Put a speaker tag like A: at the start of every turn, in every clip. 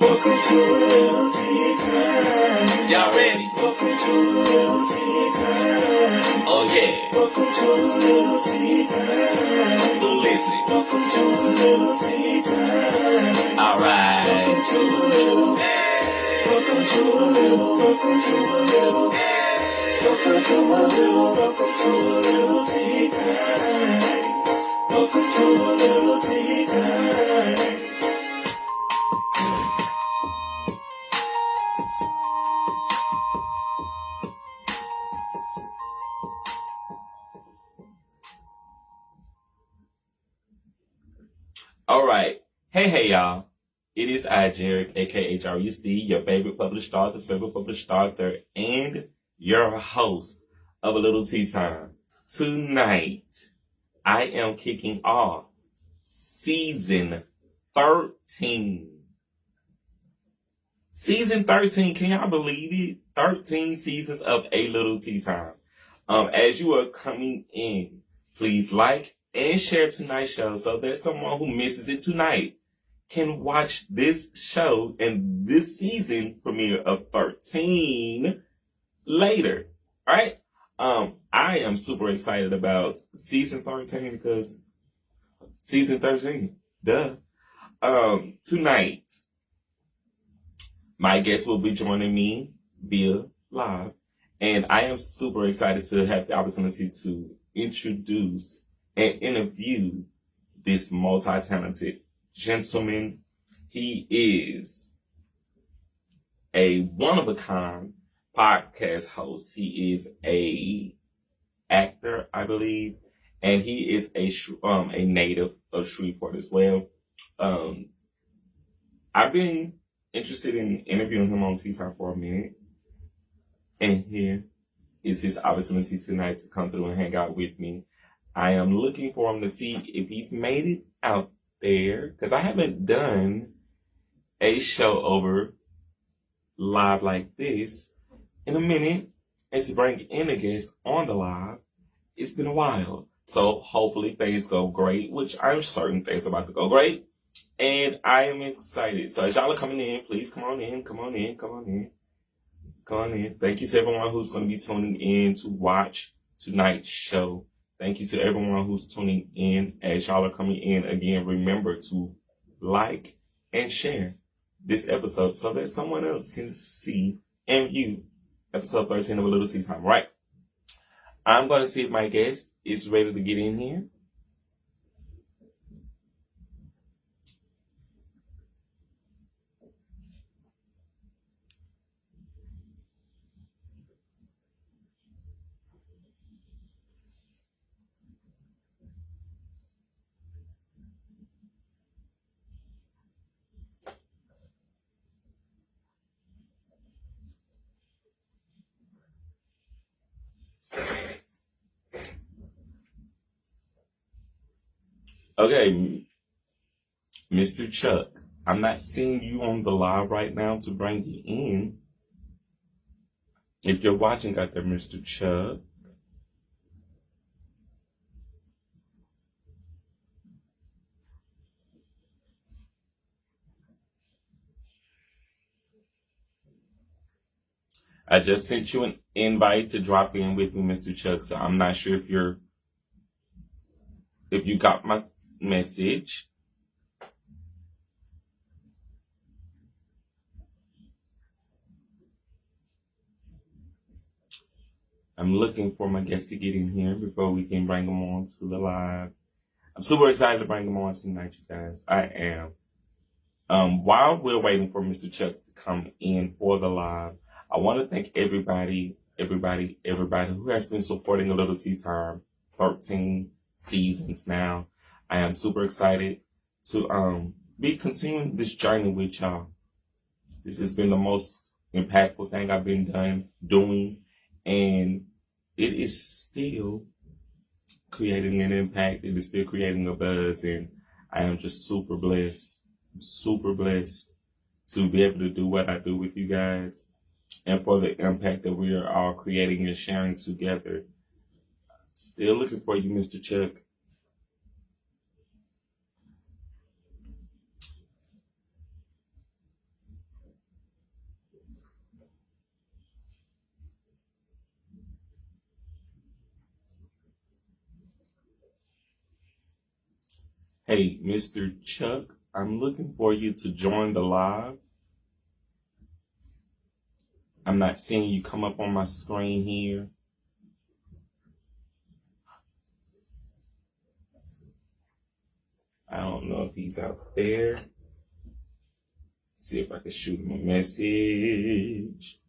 A: Welcome to Lil Tea Time. Y'all ready? Welcome to Lil Tea Time. Oh yeah. Welcome to Lil Tea Time. Who listening? Welcome to Lil Tea Time. Alright. Welcome to Lil. Welcome to Lil. Welcome to Lil. Welcome to Lil. Welcome to Lil Tea Time. Welcome to Lil Tea Time. All right. Hey, y'all. It is I, Jarek, aka JarisD, your favorite published author's favorite published author, and your host of A Little Tea Time. Tonight, I am kicking off season 13. Season 13, can y'all believe it? 13 seasons of A Little Tea Time. As you are coming in, please like and share tonight's show so that someone who misses it tonight can watch this show and this season premiere of 13 later. All right? I am super excited about season 13 because season 13, duh. Tonight, my guest will be joining me via live, and I am super excited to have the opportunity to introduce and interview this multi-talented gentleman. He is a one-of-a-kind podcast host. He is a actor, I believe, and he is a native of Shreveport as well. I've been interested in interviewing him on Tea Time for a minute, and here is his opportunity tonight to come through and hang out with me. I am looking for him to see if he's made it out there, because I haven't done a show over live like this in a minute, and to bring in a guest on the live, it's been a while. So hopefully things go great, which I'm certain things are about to go great, and I am excited. So as y'all are coming in, please come on in. Thank you to everyone who's going to be tuning in to watch tonight's show. Thank you to everyone who's tuning in. As y'all are coming in, again, remember to like and share this episode so that someone else can see and view episode 13 of A Little Tea Time, right? I'm going to see if my guest is ready to get in here. Okay, Mr. Chuck, I'm not seeing you on the live right now to bring you in. If you're watching out there, Mr. Chuck. I just sent you an invite to drop in with me, Mr. Chuck, so I'm not sure if you got my message. I'm looking for my guest to get in here before we can bring them on to the live. I'm super excited to bring them on tonight, you guys. I am. While we're waiting for Mr. Chuck to come in for the live, I want to thank everybody who has been supporting A Little Tea Time 13 seasons now. I am super excited to be continuing this journey with y'all. This has been the most impactful thing I've been doing, and it is still creating an impact. It is still creating a buzz, and I am just super blessed to be able to do what I do with you guys, and for the impact that we are all creating and sharing together. Still looking for you, Mr. Chuck. Hey, Mr. Chuck, I'm looking for you to join the live. I'm not seeing you come up on my screen here. I don't know if he's out there. See if I can shoot him a message.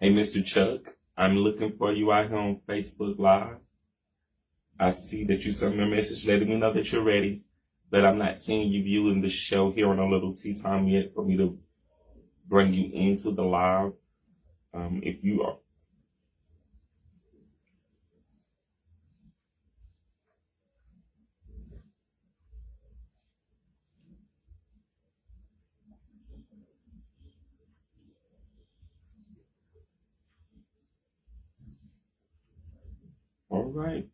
A: Hey, Mr. Chuck, I'm looking for you out here on Facebook Live. I see that you sent me a message letting me know that you're ready, but I'm not seeing you viewing the show here on a Little Tea Time yet for me to bring you into the live. If you are. All right.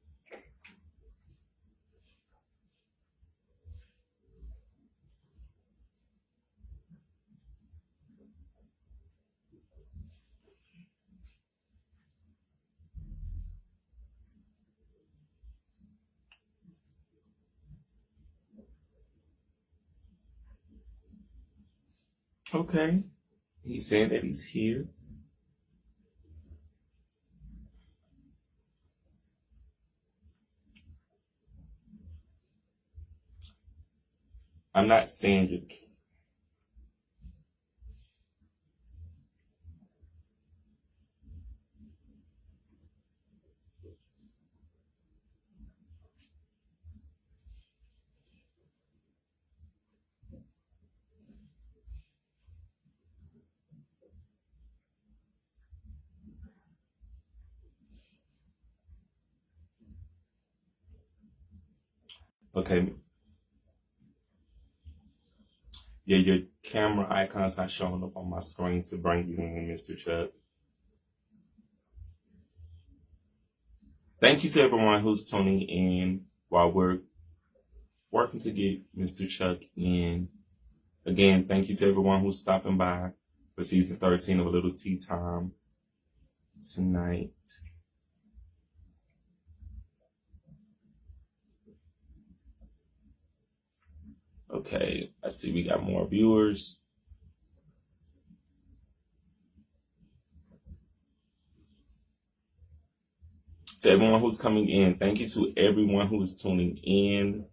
A: Okay. He's saying that he's here. I'm not seeing you. Okay. Yeah, your camera icon's not showing up on my screen to bring you in, Mr. Chuck. Thank you to everyone who's tuning in while we're working to get Mr. Chuck in. Again, thank you to everyone who's stopping by for season 13 of A Little Tea Time tonight. Okay, I see we got more viewers. To everyone who's coming in, thank you to everyone who is tuning in.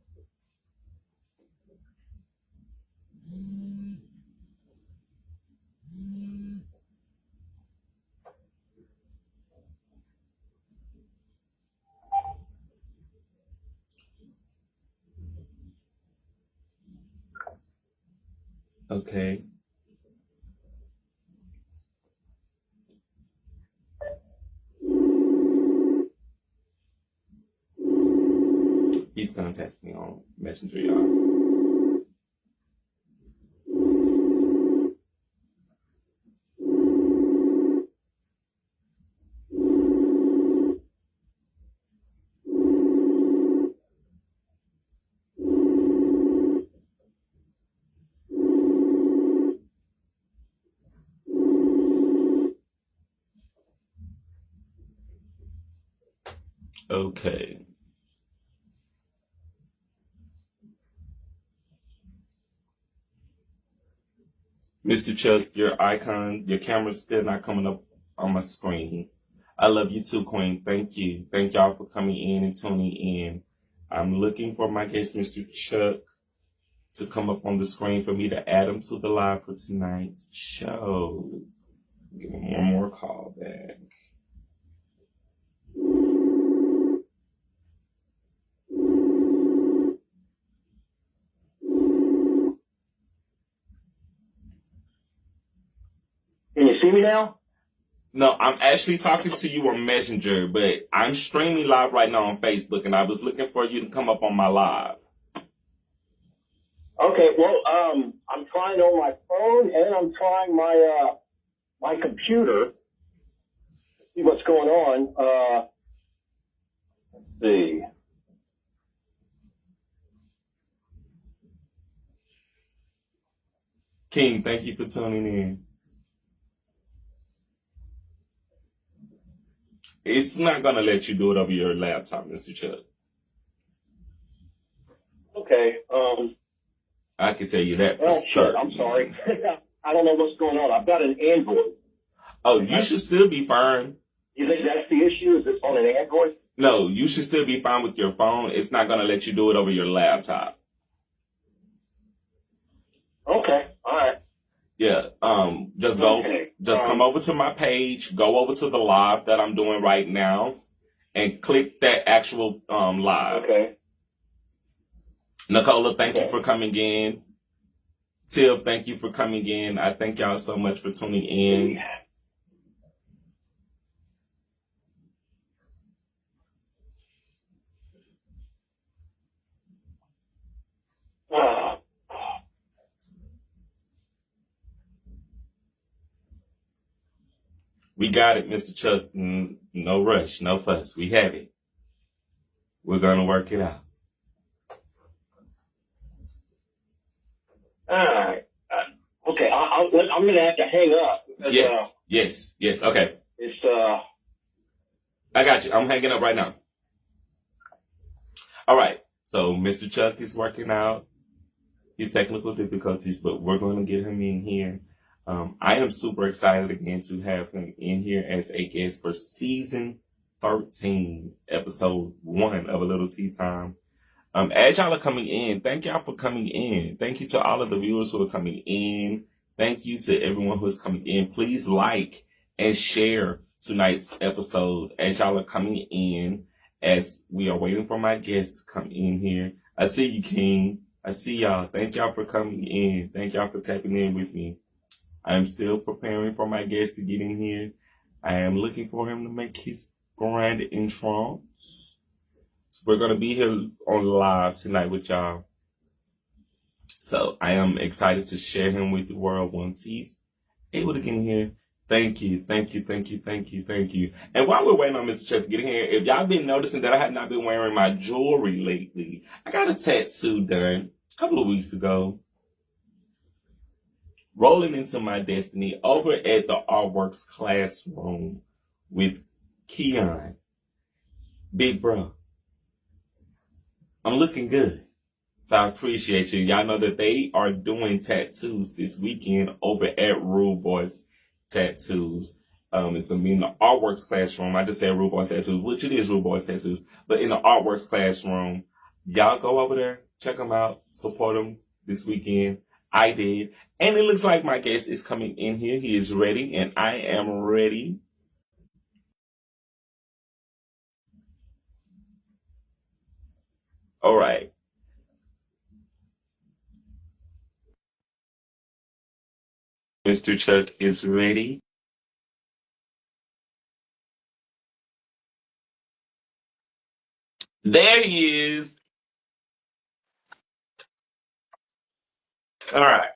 A: Okay. He's contacting me on Messenger, y'all. Okay. Mr. Chuck, your icon, your camera's still not coming up on my screen. I love you too, Queen. Thank you. Thank y'all for coming in and tuning in. I'm looking for my guest, Mr. Chuck, to come up on the screen for me to add him to the live for tonight's show. Give him one more call back.
B: Can you see me now?
A: No, I'm actually talking to you on Messenger, but I'm streaming live right now on Facebook, and I was looking for you to come up on my live.
B: Okay, well, I'm trying on my phone and I'm trying my computer. See what's going on. Let's see.
A: King, thank you for tuning in. It's not going to let you do it over your laptop, Mr. Chuck.
B: Okay.
A: I can tell you that for
B: Well, shit,
A: certain.
B: I'm sorry. I don't know what's going on. I've got an Android.
A: Oh, you should still be fine.
B: You think that's the issue? Is it on an Android?
A: No, you should still be fine with your phone. It's not going to let you do it over your laptop.
B: Okay, all right.
A: Yeah, just go, come over to my page, go over to the live that I'm doing right now, and click that actual live.
B: Okay.
A: Nicola, thank you for coming in. Tiff, thank you for coming in. I thank y'all so much for tuning in. We got it, Mr. Chuck. No rush, no fuss. We have it. We're going to work it out.
B: All right. Okay, I'm going to have to hang up. Because,
A: Yes. Okay.
B: It's,
A: I got you. I'm hanging up right now. All right. So Mr. Chuck is working out his technical difficulties, but we're going to get him in here. I am super excited again to have him in here as a guest for season 13, episode 1 of A Little Tea Time. As y'all are coming in, thank y'all for coming in. Thank you to all of the viewers who are coming in. Thank you to everyone who is coming in. Please like and share tonight's episode as y'all are coming in, as we are waiting for my guests to come in here. I see you, King. I see y'all. Thank y'all for coming in. Thank y'all for tapping in with me. I am still preparing for my guest to get in here. I am looking for him to make his grand entrance. So we're going to be here on live tonight with y'all. So I am excited to share him with the world once he's able to get in here. Thank you. And while we're waiting on Mr. Chuck to get in here, if y'all been noticing that I have not been wearing my jewelry lately, I got a tattoo done a couple of weeks ago. Rolling into my destiny over at the Artworks classroom with Keon. Big bro. I'm looking good. So I appreciate you. Y'all know that they are doing tattoos this weekend over at Rude Boys Tattoos. It's going to be in the Artworks classroom. I just said Rude Boys Tattoos, which it is Rude Boys Tattoos, but in the Artworks classroom. Y'all go over there, check them out, support them this weekend. I did. And it looks like my guest is coming in here. He is ready, and I am ready. All right. Mr. Chuck is ready. There he is. All right.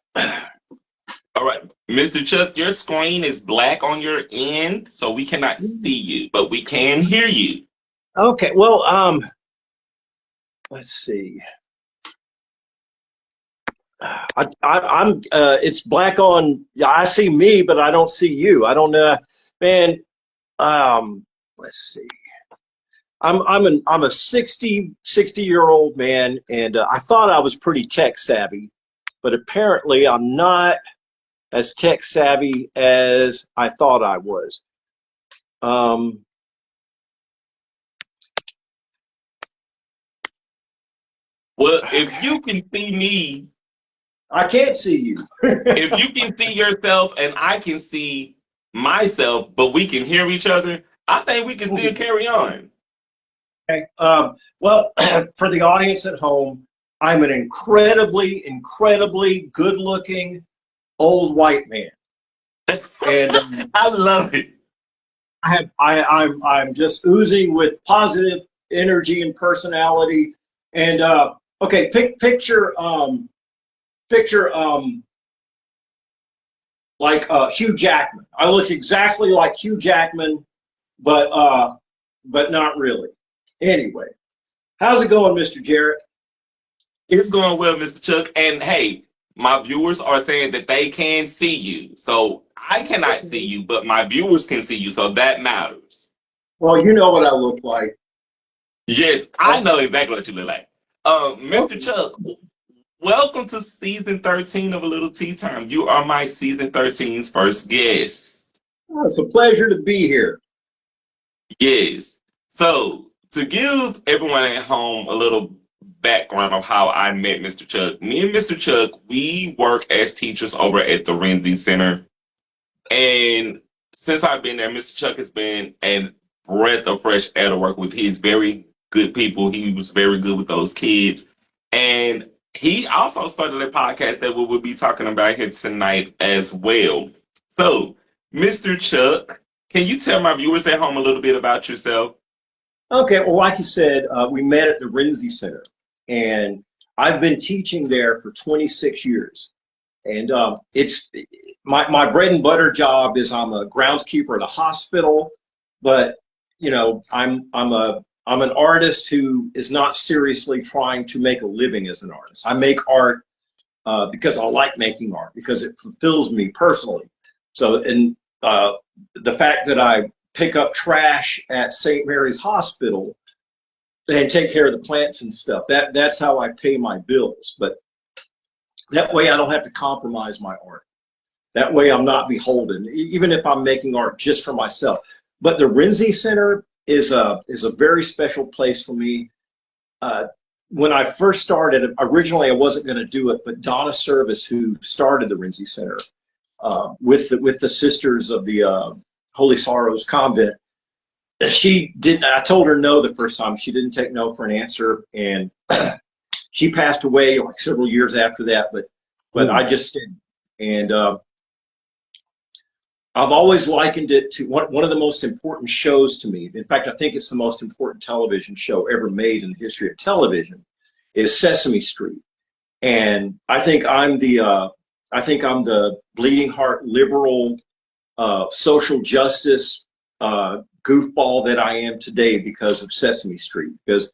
A: All right. Mr. Chuck, your screen is black on your end, so we cannot see you, but we can hear you.
B: Okay, well, let's see. I'm it's black on. I see me, but I don't see you. I don't know, man. Let's see. I'm a 60-year-old man, and I thought I was pretty tech savvy, but apparently I'm not as tech savvy as I thought I was.
A: Well, if you can see me,
B: I can't see you.
A: if you can see yourself and I can see myself, but we can hear each other, I think we can still carry on.
B: Okay. Well, for the audience at home, I'm an incredibly good-looking old white man.
A: And I love it.
B: I'm just oozing with positive energy and personality. And okay, picture like Hugh Jackman. I look exactly like Hugh Jackman, but not really. Anyway, how's it going, Mr. Jarrett?
A: It's going well, Mr. Chuck. And hey, my viewers are saying that they can see you. So I cannot see you, but my viewers can see you. So that matters.
B: Well, you know what I look like.
A: Yes, I know exactly what you look like. Mr. Chuck, welcome to season 13 of A Little Tea Time. You are my season 13's first guest.
B: Oh, it's a pleasure to be here.
A: Yes. So, to give everyone at home a little background of how I met Mr. Chuck, me and Mr. Chuck, we work as teachers over at the Renzi Center. And since I've been there, Mr. Chuck has been a breath of fresh air to work with. He's very good people. He was very good with those kids. And he also started a podcast that we will be talking about here tonight as well. So, Mr. Chuck, can you tell my viewers at home a little bit about yourself?
B: Okay, well, like you said, we met at the Renzi Center, and I've been teaching there for 26 years. And it's my bread and butter job is I'm a groundskeeper at a hospital, but you know I'm an artist who is not seriously trying to make a living as an artist. I make art because I like making art because it fulfills me personally. So and the fact that I pick up trash at St. Mary's Hospital and take care of the plants and stuff, that's how I pay my bills. But that way I don't have to compromise my art. That way I'm not beholden, even if I'm making art just for myself. But the Renzi Center is a very special place for me. When I first started, originally I wasn't going to do it, but Donna Service, who started the Renzi Center with the Sisters of the Holy Sorrows Convent, she didn't. I told her no the first time. She didn't take no for an answer, and she passed away like several years after that. But I just stayed, and I've always likened it to one of the most important shows to me. In fact, I think it's the most important television show ever made in the history of television, is Sesame Street. And I think I'm the bleeding heart liberal social justice goofball that I am today because of Sesame Street. Because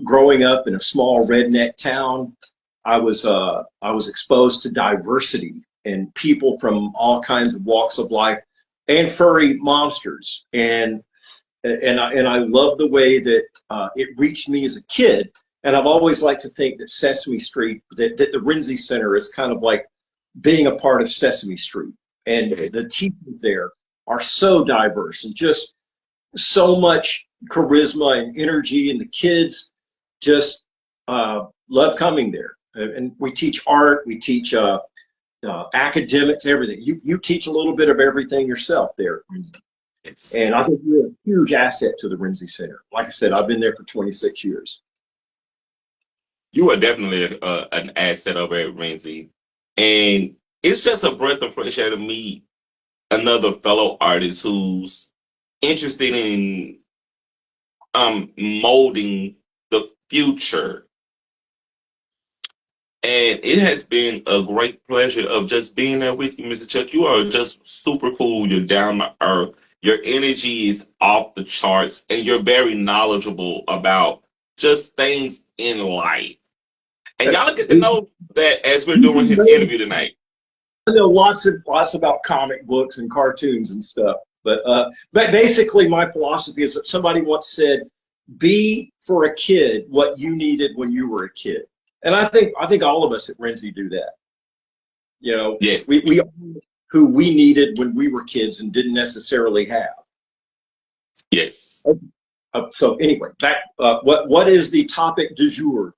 B: growing up in a small redneck town, I was exposed to diversity and people from all kinds of walks of life and furry monsters. And I love the way that it reached me as a kid. And I've always liked to think that Sesame Street, that the Renzi Center is kind of like being a part of Sesame Street. And the teachers there are so diverse and just so much charisma and energy, and the kids just love coming there. And we teach art, we teach academics, everything. You teach a little bit of everything yourself there. And I think you're a huge asset to the Renzi Center. Like I said, I've been there for 26 years.
A: You are definitely an asset over at Renzi. And it's just a breath of fresh air to meet another fellow artist who's interested in molding the future. And it has been a great pleasure of just being there with you, Mr. Chuck. You are just super cool. You're down to earth. Your energy is off the charts, and you're very knowledgeable about just things in life. And y'all get to know that as we're doing his interview tonight.
B: I know lots about comic books and cartoons and stuff, but basically my philosophy is that somebody once said, "Be for a kid what you needed when you were a kid," and I think all of us at Renzi do that.
A: Yes,
B: we are who we needed when we were kids and didn't necessarily have.
A: Yes.
B: So anyway, back. What is the topic du jour?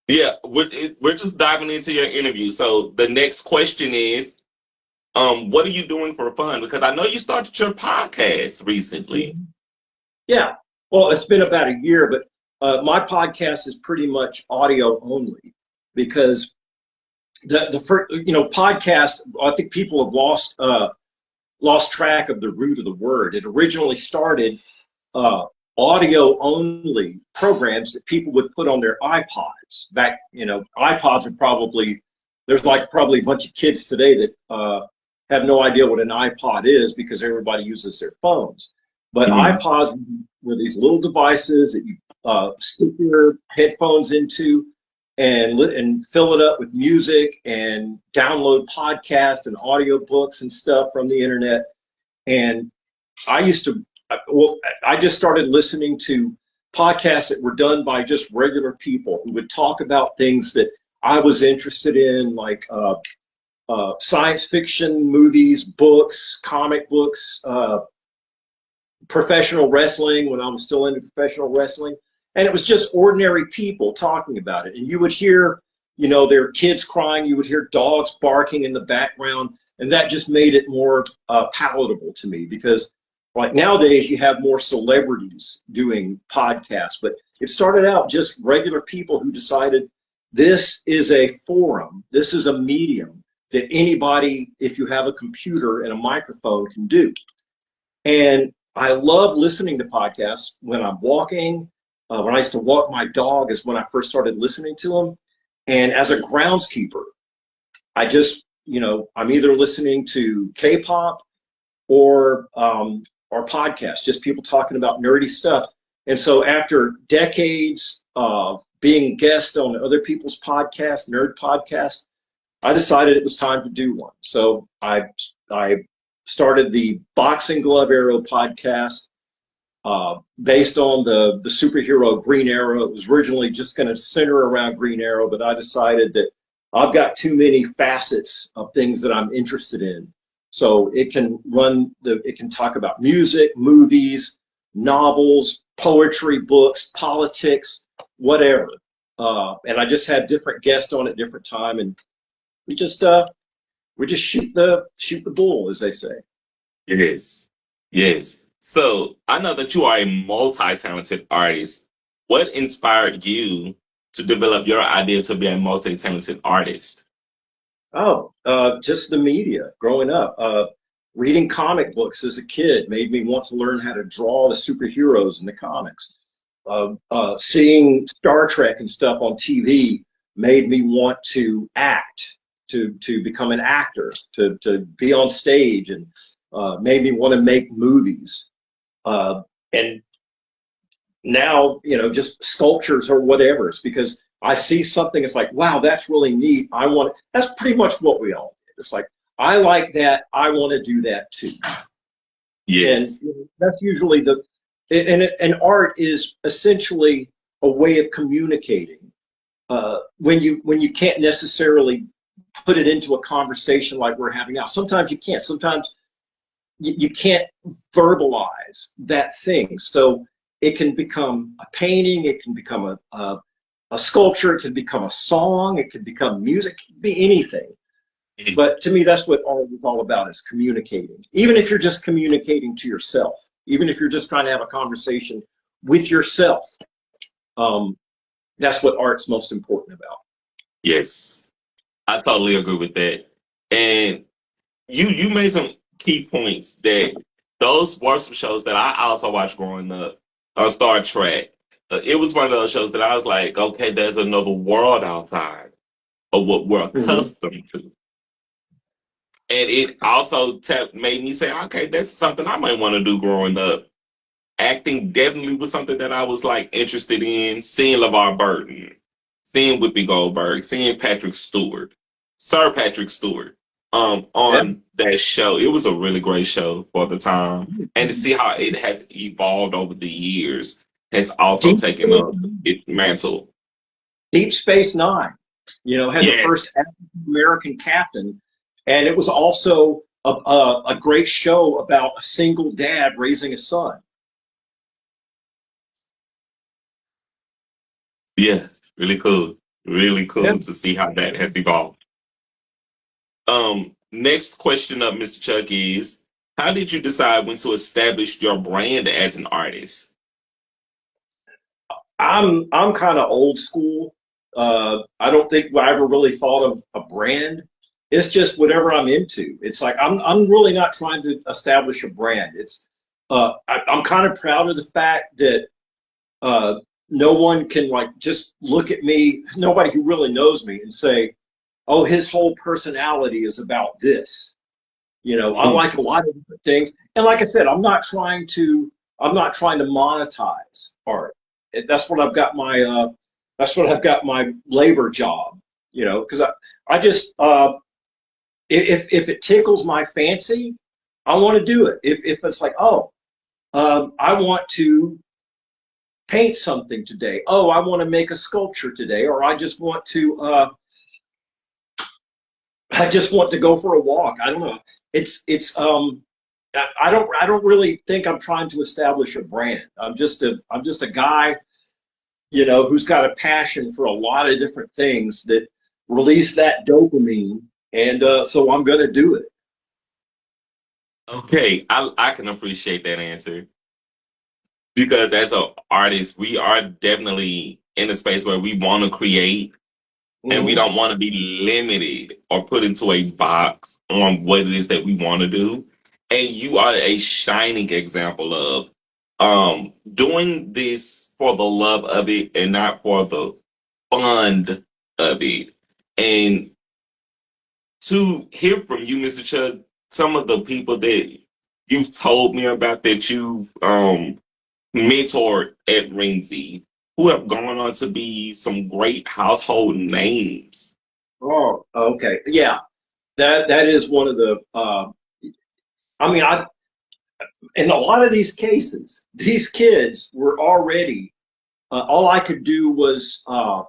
A: Yeah, we're just diving into your interview. So the next question is, what are you doing for fun? Because I know you started your podcast recently.
B: Yeah, well, it's been about a year, but my podcast is pretty much audio only because the first, podcast. I think people have lost track of the root of the word. It originally started audio only programs that people would put on their iPods. Back, iPods are probably, there's like probably a bunch of kids today that have no idea what an iPod is because everybody uses their phones. But iPods were these little devices that you stick your headphones into and fill it up with music and download podcasts and audio books and stuff from the internet. And I just started listening to podcasts that were done by just regular people who would talk about things that I was interested in, like science fiction, movies, books, comic books, professional wrestling when I was still into professional wrestling. And it was just ordinary people talking about it. And you would hear, their kids crying, you would hear dogs barking in the background, and that just made it more palatable to me, because like nowadays you have more celebrities doing podcasts, but it started out just regular people who decided this is a forum, this is a medium that anybody, if you have a computer and a microphone, can do. And I love listening to podcasts when I'm walking. When I used to walk my dog is when I first started listening to them. And as a groundskeeper, I just, I'm either listening to K-pop or podcasts, just people talking about nerdy stuff. And so after decades of being guest on other people's podcasts, nerd podcasts, I decided it was time to do one. So I started the Boxing Glove Arrow podcast, based on the superhero Green Arrow. It was originally just going to center around Green Arrow, but I decided that I've got too many facets of things that I'm interested in. So it can talk about music, movies, novels, poetry, books, politics, whatever. And I just had different guests on at different time, and we just shoot the bull, as they say.
A: Yes. Yes. So I know that you are a multi-talented artist. What inspired you to develop your idea to be a multi-talented artist?
B: Just the media growing up. Reading comic books as a kid made me want to learn how to draw the superheroes in the comics. Seeing Star Trek and stuff on TV made me want to act, to become an actor, to be on stage, and made me want to make movies. And now, just sculptures or whatever. It's because I see something, it's like, wow, that's really neat. That's pretty much what we all did. It's like, I like that, I want to do that too.
A: Yes.
B: And that's usually and art is essentially a way of communicating. When you can't necessarily put it into a conversation like we're having now. Sometimes you can't. Sometimes you can't verbalize that thing. So it can become a painting, it can become a sculpture, it can become a song, it can become music, it can be anything. But to me, that's what art is all about, is communicating. Even if you're just communicating to yourself, even if you're just trying to have a conversation with yourself, that's what art's most important about.
A: Yes, I totally agree with that. And you made some key points that those were some shows that I also watched growing up. Star Trek. It was one of those shows that I was like, okay, there's another world outside of what we're accustomed to. And it also made me say, okay, that's something I might want to do growing up. Acting definitely was something that I was like interested in. Seeing LeVar Burton, seeing Whoopi Goldberg, seeing Sir Patrick Stewart, on that show. It was a really great show for the time. And to see how it has evolved over the years has also taken up its mantle.
B: Deep Space Nine, had the first African-American captain. And it was also a great show about a single dad raising a son.
A: Yeah, really cool. Really cool to see how that has evolved. Next question up, Mr. Chuck, is how did you decide when to establish your brand as an artist?
B: I'm kind of old school. I don't think I ever really thought of a brand It's just whatever I'm into. It's like I'm really not trying to establish a brand. I'm kind of proud of the fact that uh, no one can like just look at me, nobody who really knows me, and say, "Oh, his whole personality is about this." You know, I
A: Mhm.
B: like a lot of different things, and like I said, I'm not trying to monetize art. That's what I've got my that's what I've got my labor job. You know, because I just if it tickles my fancy, I want to do it. If it's like, oh, I want to paint something today. Oh, I want to make a sculpture today, or I just want to go for a walk. I don't know. It's I don't really think I'm trying to establish a brand. I'm just a guy, you know, who's got a passion for a lot of different things that release that dopamine, and so I'm gonna do it.
A: Okay, I can appreciate that answer because as an artist, we are definitely in a space where we want to create and we
B: Hmm.
A: don't want to be limited or put into a box on what it is that we want to do. And you are a shining example of doing this for the love of it and not for the fun of it. And to hear from you, Mr. Chuck, some of the people that you've told me about that you mentored at Renzi, who have gone on to be some great household names.
B: Oh, okay, yeah. That is one of the. I mean, I in a lot of these cases, these kids were already. All I could do was uh,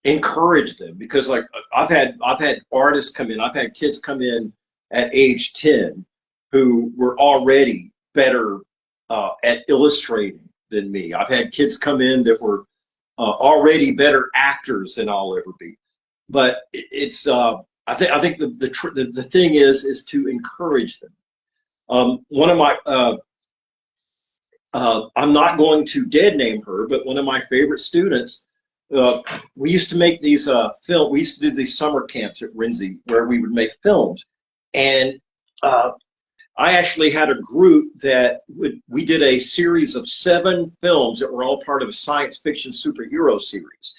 B: encourage them because, like, I've had artists come in. I've had kids come in at age 10 who were already better at illustrating than me. I've had kids come in that were already better actors than I'll ever be. But it's I think the thing is to encourage them. One of my I'm not going to dead name her, but one of my favorite students. We used to make these film. We used to do these summer camps at Renzi where we would make films, and uh, I actually had a group that we did a series of 7 films that were all part of a science fiction superhero series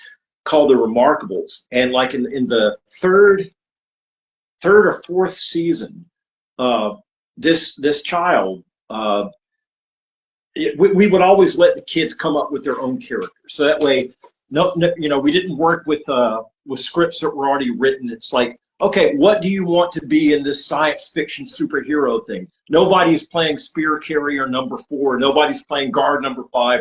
B: called The Remarkables. And like in the third or fourth season, uh, this child, we would always let the kids come up with their own characters. So that way, no, you know, we didn't work with scripts that were already written. It's like, okay, what do you want to be in this science fiction superhero thing? Nobody's playing spear carrier number 4. Nobody's playing guard number 5.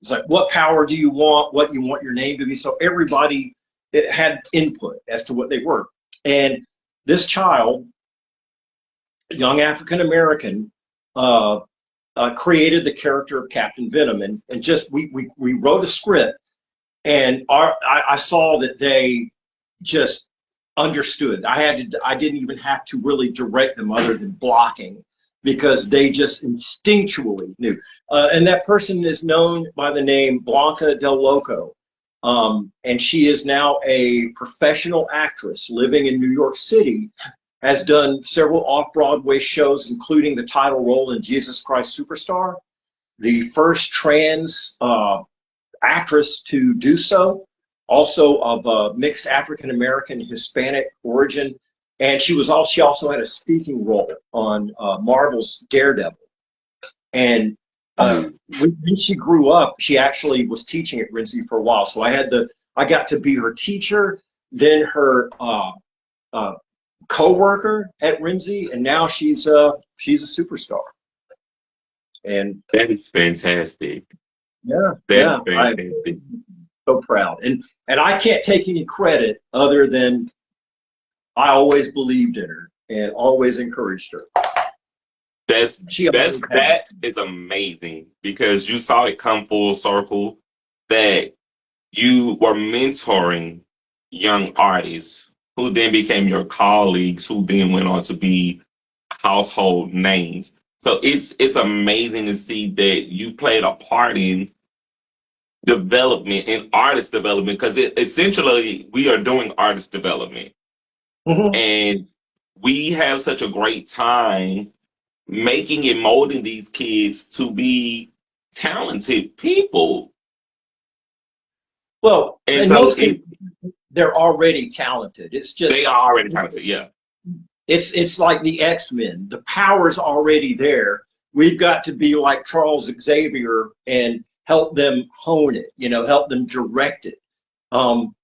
B: It's like, what power do you want? What you want your name to be? So everybody it had input as to what they were. And this child, young African American, uh, created the character of Captain Venom, and just we wrote a script, and I saw that they just understood. I didn't even have to really direct them other than blocking because they just instinctually knew. And that person is known by the name Blanca Del Loco. And she is now a professional actress living in New York City, has done several off-Broadway shows, including the title role in Jesus Christ Superstar, the first trans actress to do so, also of mixed African American Hispanic origin, and she also had a speaking role on Marvel's Daredevil. And when she grew up, she actually was teaching at Renzi for a while. So I got to be her teacher, then her uh, co-worker at Renzi, and now she's a superstar. And
A: That is fantastic.
B: yeah,
A: That is
B: yeah,
A: fantastic.
B: so proud. And I can't take any credit other than I always believed in her and always encouraged her. She always had.
A: That is amazing because you saw it come full circle that you were mentoring young artists who then became your colleagues who then went on to be household names. So it's amazing to see that you played a part in development and artist development because essentially we are doing artist development. And we have such a great time making and molding these kids to be talented people.
B: Well,
A: And
B: in
A: so
B: most cases, they're already talented. It's
A: they
B: just
A: are already talented, yeah.
B: it's like the X-Men. The power's already there. We've got to be like Charles Xavier and help them hone it, help them direct it. Um,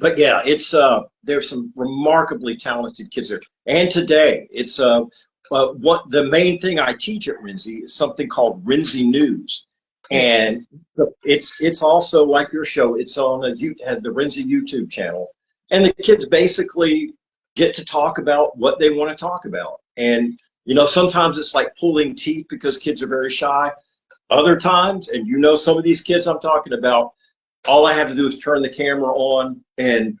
B: but yeah, it's there's some remarkably talented kids there. And today, it's what the main thing I teach at Renzi is something called Renzi News,
A: Yes.
B: and it's also like your show. It's on the Renzi YouTube channel, and the kids basically get to talk about what they want to talk about. And sometimes it's like pulling teeth because kids are very shy. Other times, and some of these kids I'm talking about, all I have to do is turn the camera on, and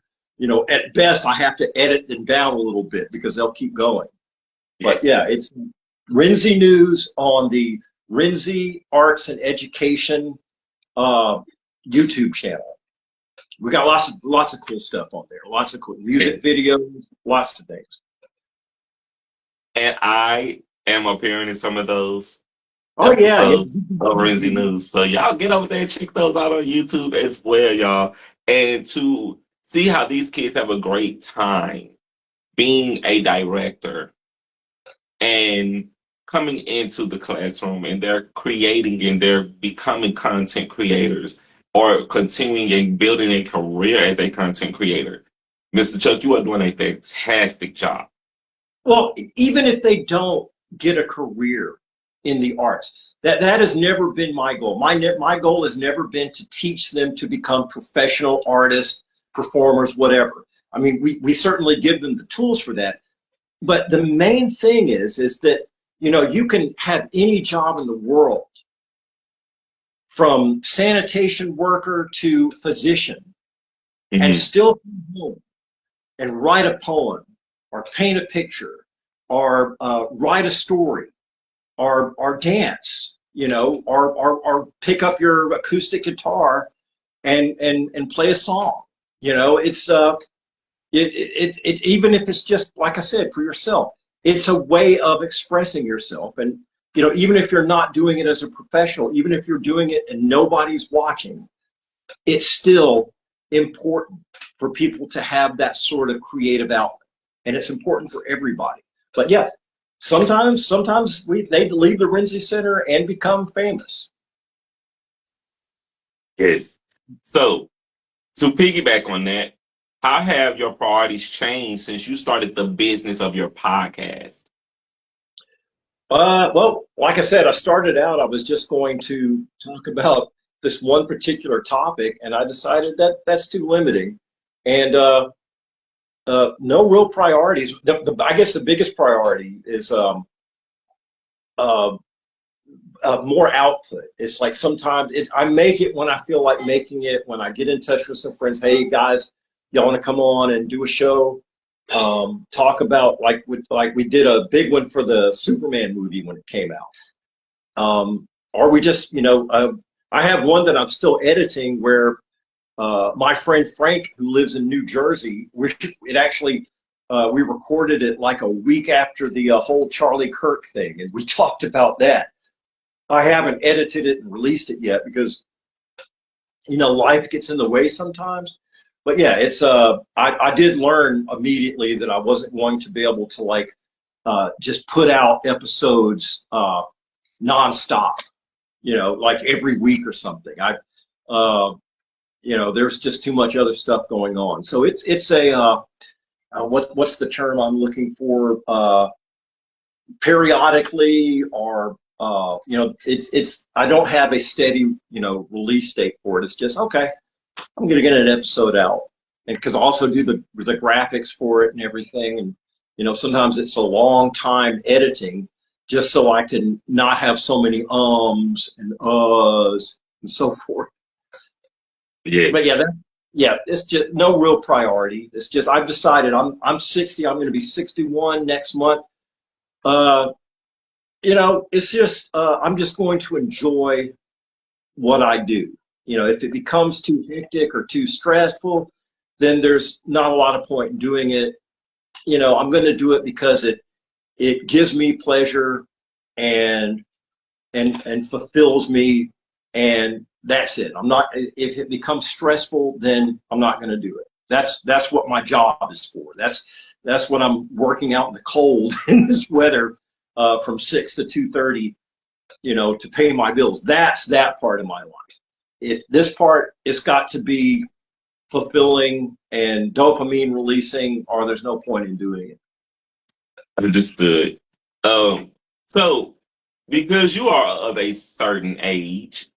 B: at best I have to edit them down a little bit because they'll keep going.
A: Yes.
B: But yeah, it's Renzi News on the Renzi Arts and Education YouTube channel. We got lots of cool stuff on there. Lots of cool music videos, lots of things.
A: And I am appearing in some of those
B: Oh yeah,
A: episodes of Renzi News. So y'all get over there and check those out on YouTube as well, y'all. And to see how these kids have a great time being a director and coming into the classroom, and they're creating and they're becoming content creators or continuing and building a career as a content creator. Mr. Chuck, you are doing a fantastic job.
B: Well, even if they don't get a career in the arts, that has never been my goal. My goal has never been to teach them to become professional artists, performers, whatever. I mean, we certainly give them the tools for that. But the main thing is that, you can have any job in the world, from sanitation worker to physician, and still come home and write a poem or paint a picture or write a story or dance, or pick up your acoustic guitar and play a song. It's even if it's just, like I said, for yourself, it's a way of expressing yourself. And even if you're not doing it as a professional, even if you're doing it and nobody's watching, it's still important for people to have that sort of creative outlet, and it's important for everybody. But yeah, sometimes they leave the Renzi Center and become famous.
A: Yes. So to piggyback on that, how have your priorities changed since you started the business of your podcast?
B: Well, like I said, I started out, I was just going to talk about this one particular topic, and I decided that that's too limiting. And no real priorities. I guess the biggest priority is more output. It's like sometimes I make it when I feel like making it, when I get in touch with some friends. Hey guys, y'all want to come on and do a show? Talk about like we did a big one for the Superman movie when it came out. Or we just, I have one that I'm still editing where my friend Frank, who lives in New Jersey, we recorded it like a week after the whole Charlie Kirk thing, and we talked about that. I haven't edited it and released it yet because, life gets in the way sometimes. But yeah, it's I did learn immediately that I wasn't going to be able to just put out episodes nonstop, like every week or something. There's just too much other stuff going on. So it's a what's the term I'm looking for? Periodically, or it's I don't have a steady release date for it. It's just okay. I'm gonna get an episode out, and because I also do the graphics for it and everything, and sometimes it's a long time editing just so I can not have so many ums and uhs and so forth.
A: Yeah.
B: But yeah, it's just no real priority. It's just I've decided I'm 60. I'm going to be 61 next month. It's just I'm just going to enjoy what I do. If it becomes too hectic or too stressful, then there's not a lot of point in doing it. You know, I'm going to do it because it gives me pleasure and fulfills me, and that's it. I'm not, if it becomes stressful, then I'm not going to do it. That's what my job is for. That's what I'm working out in the cold in this weather from 6 to 2:30, you know, to pay my bills. That's that part of my life. If this part, it's got to be fulfilling and dopamine releasing, or there's no point in doing it.
A: Understood. So because you are of a certain age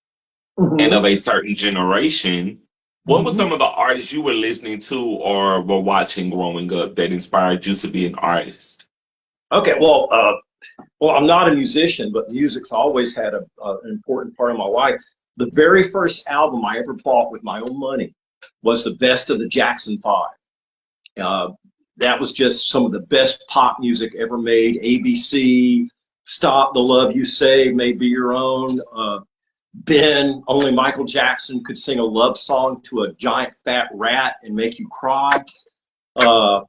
A: and of a certain generation, what were some of the artists you were listening to or were watching growing up that inspired you to be an artist?
B: Okay, well, I'm not a musician, but music's always had an important part of my life. The very first album I ever bought with my own money was the best of the Jackson 5. That was just some of the best pop music ever made. ABC, Stop, The Love You Say May Be Your Own. Ben, only Michael Jackson could sing a love song to a giant fat rat and make you cry. I've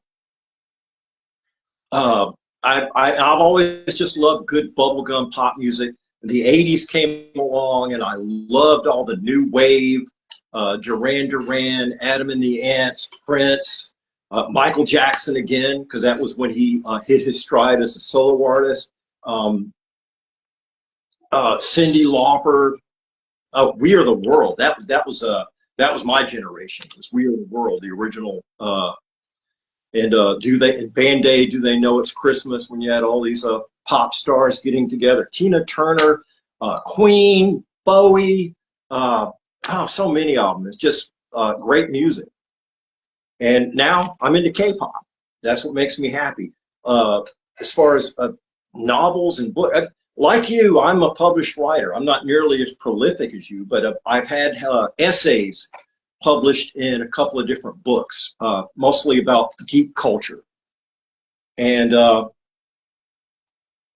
B: always just loved good bubblegum pop music. The 80s came along, and I loved all the new wave, Duran Duran, Adam and the Ants, Prince, Michael Jackson again, because that was when he hit his stride as a solo artist. Cyndi Lauper, We Are the World. That was my generation. It was We Are the World, the original. And Band-Aid, Do They Know It's Christmas, when you had all these pop stars getting together. Tina Turner, Queen, Bowie, so many of them. It's just great music. And now I'm into K-pop. That's what makes me happy. As far as novels and books, like you, I'm a published writer. I'm not nearly as prolific as you, but I've had essays published in a couple of different books, mostly about geek culture. And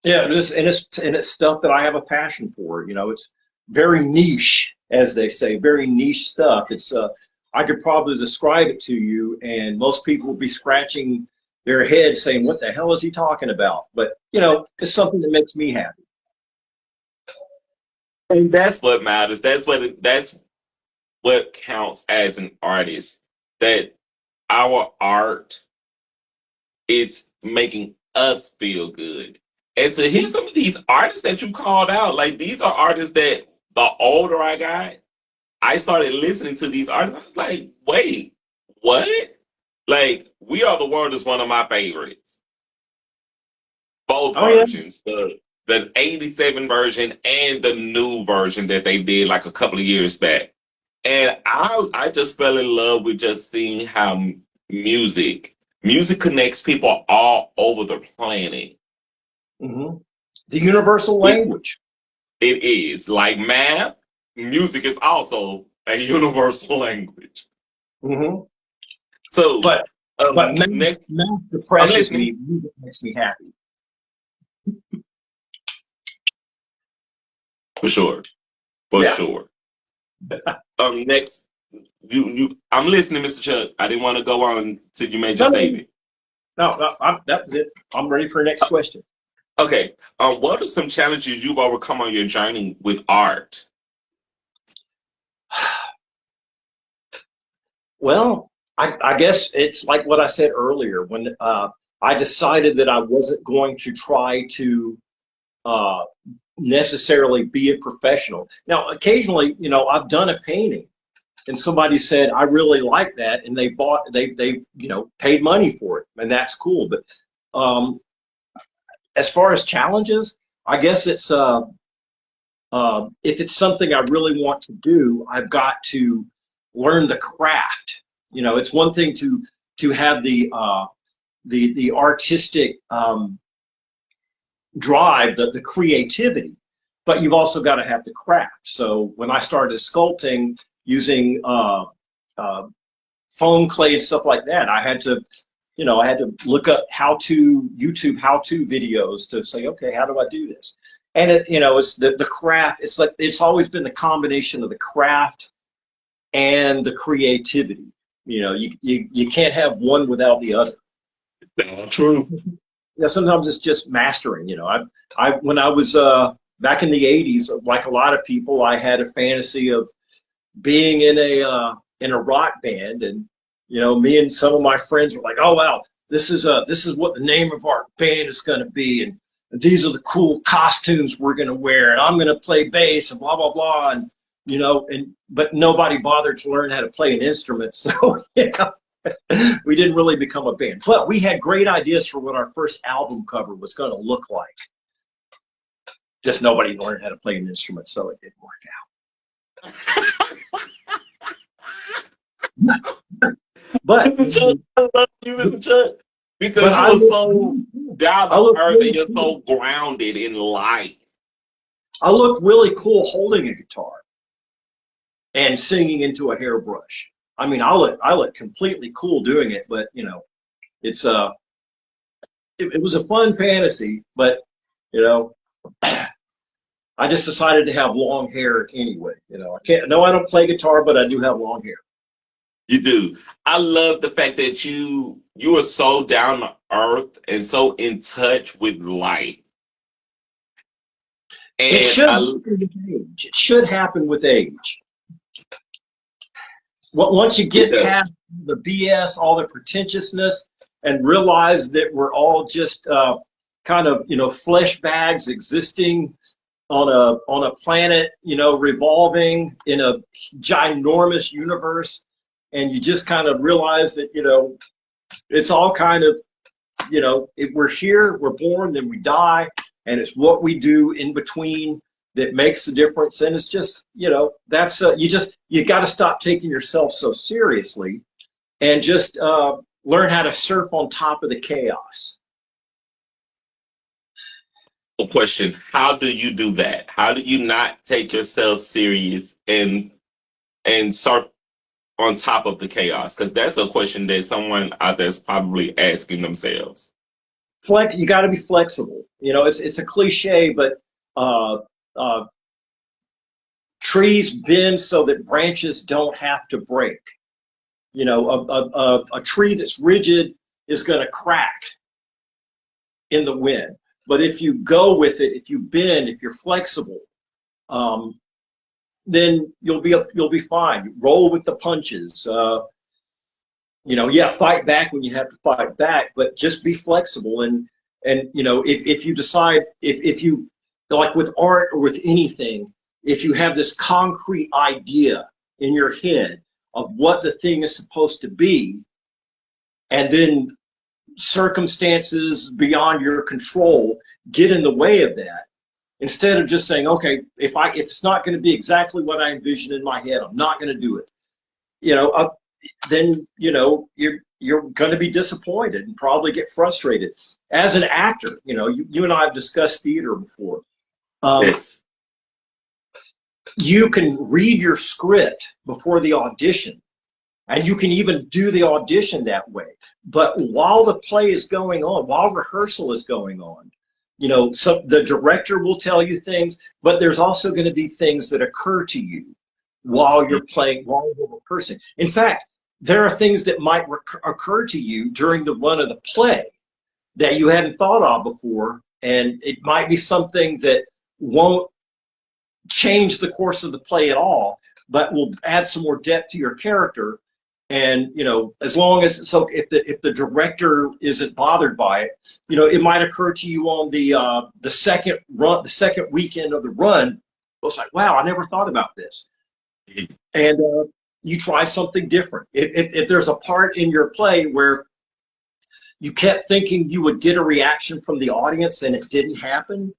B: yeah, it's stuff that I have a passion for. You know, it's very niche, as they say, very niche stuff. It's I could probably describe it to you, and most people would be scratching their heads saying, "What the hell is he talking about?" But you know, it's something that makes me happy.
A: And that's what matters. That's what counts as an artist. That our art, it's making us feel good. And to hear some of these artists that you called out, like these are artists that the older I got, I started listening to these artists. I was like, wait, what? Like, We Are the World is one of my favorites. Both versions, the 87 version and the new version that they did like a couple of years back. And I just fell in love with just seeing how music connects people all over the planet.
B: Mm-hmm. The universal language.
A: It is. Like math, music is also a universal language.
B: Mm-hmm.
A: So,
B: but math depresses me. Music makes me happy.
A: For sure. For sure. Next, I'm listening, Mr. Chuck. I didn't want to go on till you made your statement.
B: No, that was it. I'm ready for the next question.
A: Okay. What are some challenges you've overcome on your journey with art?
B: Well, I guess it's like what I said earlier when I decided that I wasn't going to try to necessarily be a professional. Now, occasionally, you know, I've done a painting and somebody said, I really like that, and they you know, paid money for it, and that's cool. But as far as challenges, I guess it's if it's something I really want to do, I've got to learn the craft. You know, it's one thing to have the artistic drive, the creativity, but you've also got to have the craft. So when I started sculpting using foam clay and stuff like that, I had to look up YouTube how-to videos to say, okay, how do I do this? And it's the craft. It's like it's always been the combination of the craft and the creativity. You can't have one without the other.
A: That's true.
B: Yeah, sometimes it's just mastering. I when I was back in the '80s, like a lot of people, I had a fantasy of being in a rock band, and me and some of my friends were like, oh wow, this is what the name of our band is going to be, and these are the cool costumes we're going to wear, and I'm going to play bass and blah blah blah, and but nobody bothered to learn how to play an instrument, so we didn't really become a band. But we had great ideas for what our first album cover was going to look like. Just nobody learned how to play an instrument, so it didn't work out. But
A: Mr. Chuck, I love you, Mr. Chuck, because
B: but
A: you are so down
B: I
A: to
B: look
A: earth and
B: really
A: you're
B: cool.
A: so grounded in life.
B: I look really cool holding a guitar and singing into a hairbrush. I mean, I look completely cool doing it, but it's it was a fun fantasy, but you know, I just decided to have long hair anyway. I can't. No, I don't play guitar, but I do have long hair.
A: You do. I love the fact that you are so down to earth and so in touch with life.
B: It
A: And
B: should happen with age. It should happen with age. Once you
A: it
B: get
A: does.
B: past the BS, all the pretentiousness, and realize that we're all just kind of flesh bags existing on a planet, revolving in a ginormous universe, and you just kind of realize that it's all kind of we're here, we're born, then we die, and it's what we do in between that makes the difference. And it's just that's you got to stop taking yourself so seriously and just learn how to surf on top of the chaos.
A: Question: how do you do that? How do you not take yourself serious and surf on top of the chaos? Because that's a question that someone out there is probably asking themselves.
B: You got to be flexible. It's a cliche, but uh, uh, trees bend so that branches don't have to break. A tree that's rigid is going to crack in the wind. But if you go with it, if you bend, if you're flexible, um, then you'll be fine. You roll with the punches. Fight back when you have to fight back, but just be flexible. And if you decide, if you, like with art or with anything, if you have this concrete idea in your head of what the thing is supposed to be, and then circumstances beyond your control get in the way of that, instead of just saying, okay, if it's not going to be exactly what I envision in my head, I'm not going to do it. Then you're going to be disappointed and probably get frustrated. As an actor, you and I have discussed theater before.
A: Yes.
B: You can read your script before the audition, and you can even do the audition that way. But while the play is going on, while rehearsal is going on, so the director will tell you things, but there's also going to be things that occur to you while you're playing, while you're rehearsing. In fact, there are things that might occur to you during the run of the play that you hadn't thought of before, and it might be something that won't change the course of the play at all, but will add some more depth to your character. And as long as if the director isn't bothered by it, it might occur to you on the second weekend of the run. It's like, wow, I never thought about this, and you try something different. If there's a part in your play where you kept thinking you would get a reaction from the audience and it didn't happen,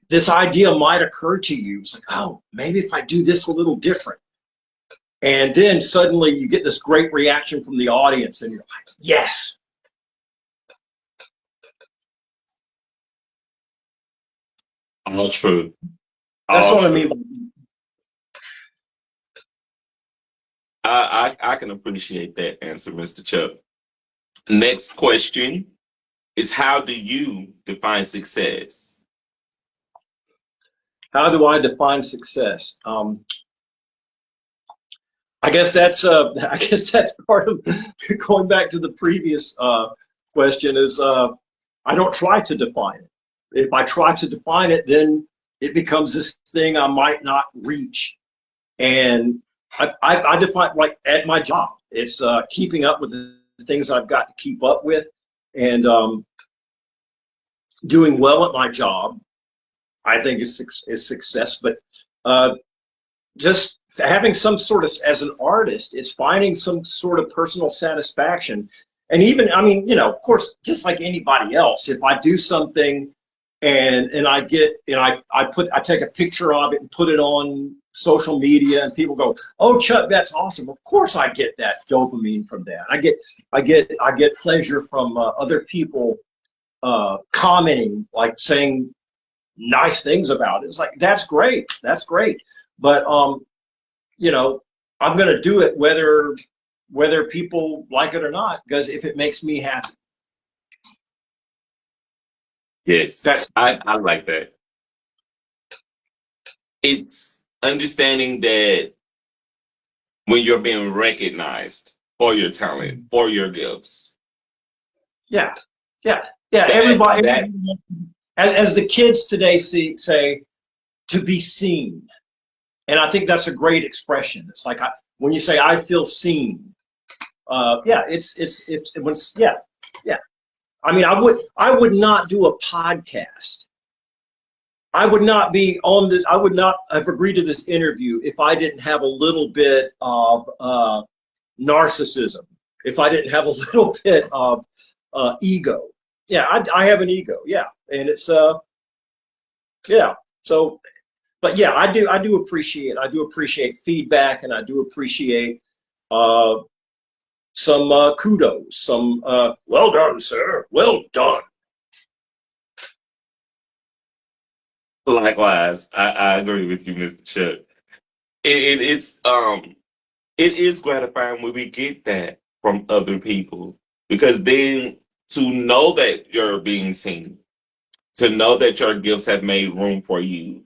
B: this idea might occur to you. It's like, oh, maybe if I do this a little different. And then suddenly you get this great reaction from the audience and you're like, yes.
A: All true.
B: That's
A: All
B: what I
A: true.
B: mean.
A: I can appreciate that answer, Mr. Chuck. Next question is, how do you define success?
B: How do I define success? I guess that's part of going back to the previous question is I don't try to define it. If I try to define it, then it becomes this thing I might not reach. And I define like at my job, it's keeping up with the things I've got to keep up with, and doing well at my job. I think is success, but just having some sort of, as an artist, it's finding some sort of personal satisfaction. And even, I mean, you know, of course, just like anybody else, if I do something and I get, you know, I take a picture of it and put it on social media and people go, "Oh, Chuck, that's awesome." Of course I get that dopamine from that. I get pleasure from other people commenting, like saying nice things about it. It's like, that's great. That's great. But you know, I'm going to do it whether people like it or not, because if it makes me happy.
A: Yes,
B: That's
A: I like that. It's understanding that when you're being recognized for your talent, for your gifts,
B: yeah, yeah, yeah.
A: that that
B: As the kids today say, to be seen. And I think that's a great expression. It's like when you say I feel seen. Yeah, yeah, yeah. I mean, I would not do a podcast. I would not be on this. I would not have agreed to this interview if I didn't have a little bit of narcissism. If I didn't have a little bit of ego. Yeah, I have an ego. Yeah, and it's yeah. So, but yeah, I do appreciate feedback, and I do appreciate some kudos, some well done, sir, well done.
A: likewise, I agree with you, Mr. Chuck. It is gratifying when we get that from other people, because then to know that you're being seen, to know that your gifts have made room for you,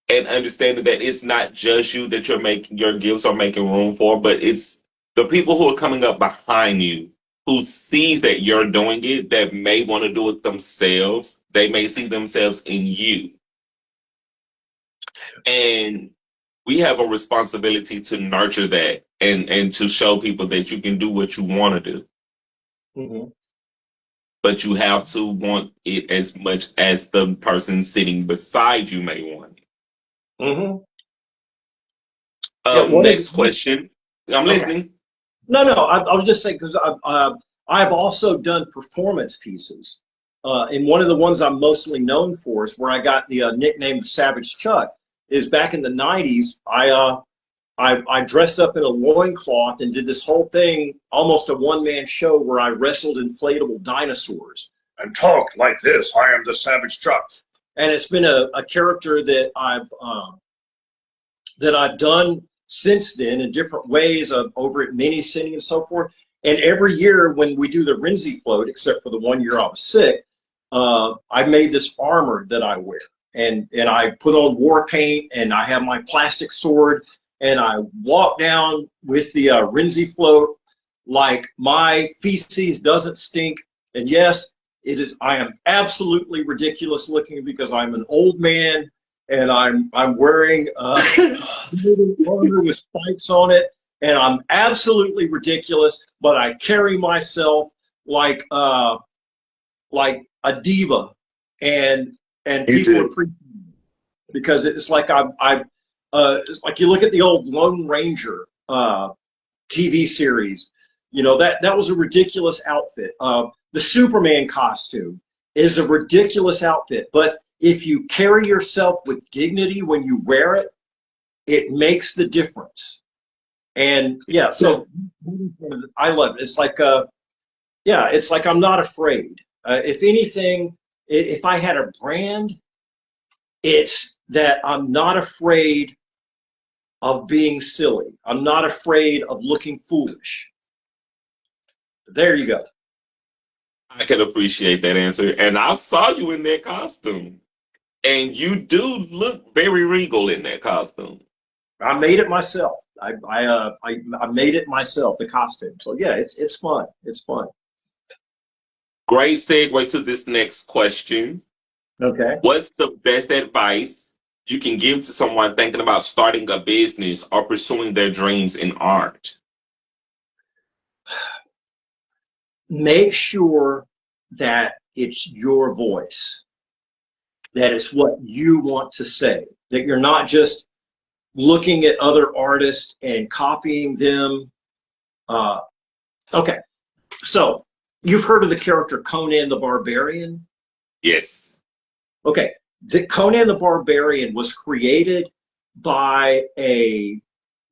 A: and understanding that it's not just you that your gifts are making room for, but it's the people who are coming up behind you who sees that you're doing it, that may want to do it themselves. They may see themselves in you. And we have a responsibility to nurture that and to show people that you can do what you want to do.
B: Mm-hmm.
A: But you have to want it as much as the person sitting beside you may want it.
B: Mm-hmm. Yeah,
A: Next question. I'm
B: okay.
A: listening.
B: No, I was just saying, because I've also done performance pieces. And one of the ones I'm mostly known for is where I got the nickname the Savage Chuck. Is back in the '90s, I dressed up in a loincloth and did this whole thing, almost a one-man show, where I wrestled inflatable dinosaurs and talked like this. I am the Savage Chuck. And it's been a character that I've done since then in different ways, over at Mini City and so forth. And every year when we do the Renzi float, except for the one year I was sick, I made this armor that I wear. And I put on war paint, and I have my plastic sword, and I walk down with the Renzi float like my feces doesn't stink. And yes, I am absolutely ridiculous looking, because I'm an old man, and I'm wearing armor with spikes on it, and I'm absolutely ridiculous. But I carry myself like a diva, and people appreciate it, because it's like it's like you look at the old Lone Ranger TV series. You know, that was a ridiculous outfit. The Superman costume is a ridiculous outfit, but if you carry yourself with dignity when you wear it, it makes the difference. And yeah, so I love it. It's like yeah, it's like I'm not afraid. If anything, if I had a brand, it's that I'm not afraid of being silly. I'm not afraid of looking foolish. There you go.
A: I can appreciate that answer. And I saw you in that costume. And you do look very regal in that costume.
B: I made it myself. I made it myself, the costume. So yeah, it's fun. It's fun.
A: Great segue to this next question.
B: Okay.
A: What's the best advice you can give to someone thinking about starting a business or pursuing their dreams in art?
B: Make sure that it's your voice, that it's what you want to say, that you're not just looking at other artists and copying them. Uh, okay, so you've heard of the character Conan the Barbarian?
A: Yes.
B: Okay, the Conan the Barbarian was created by a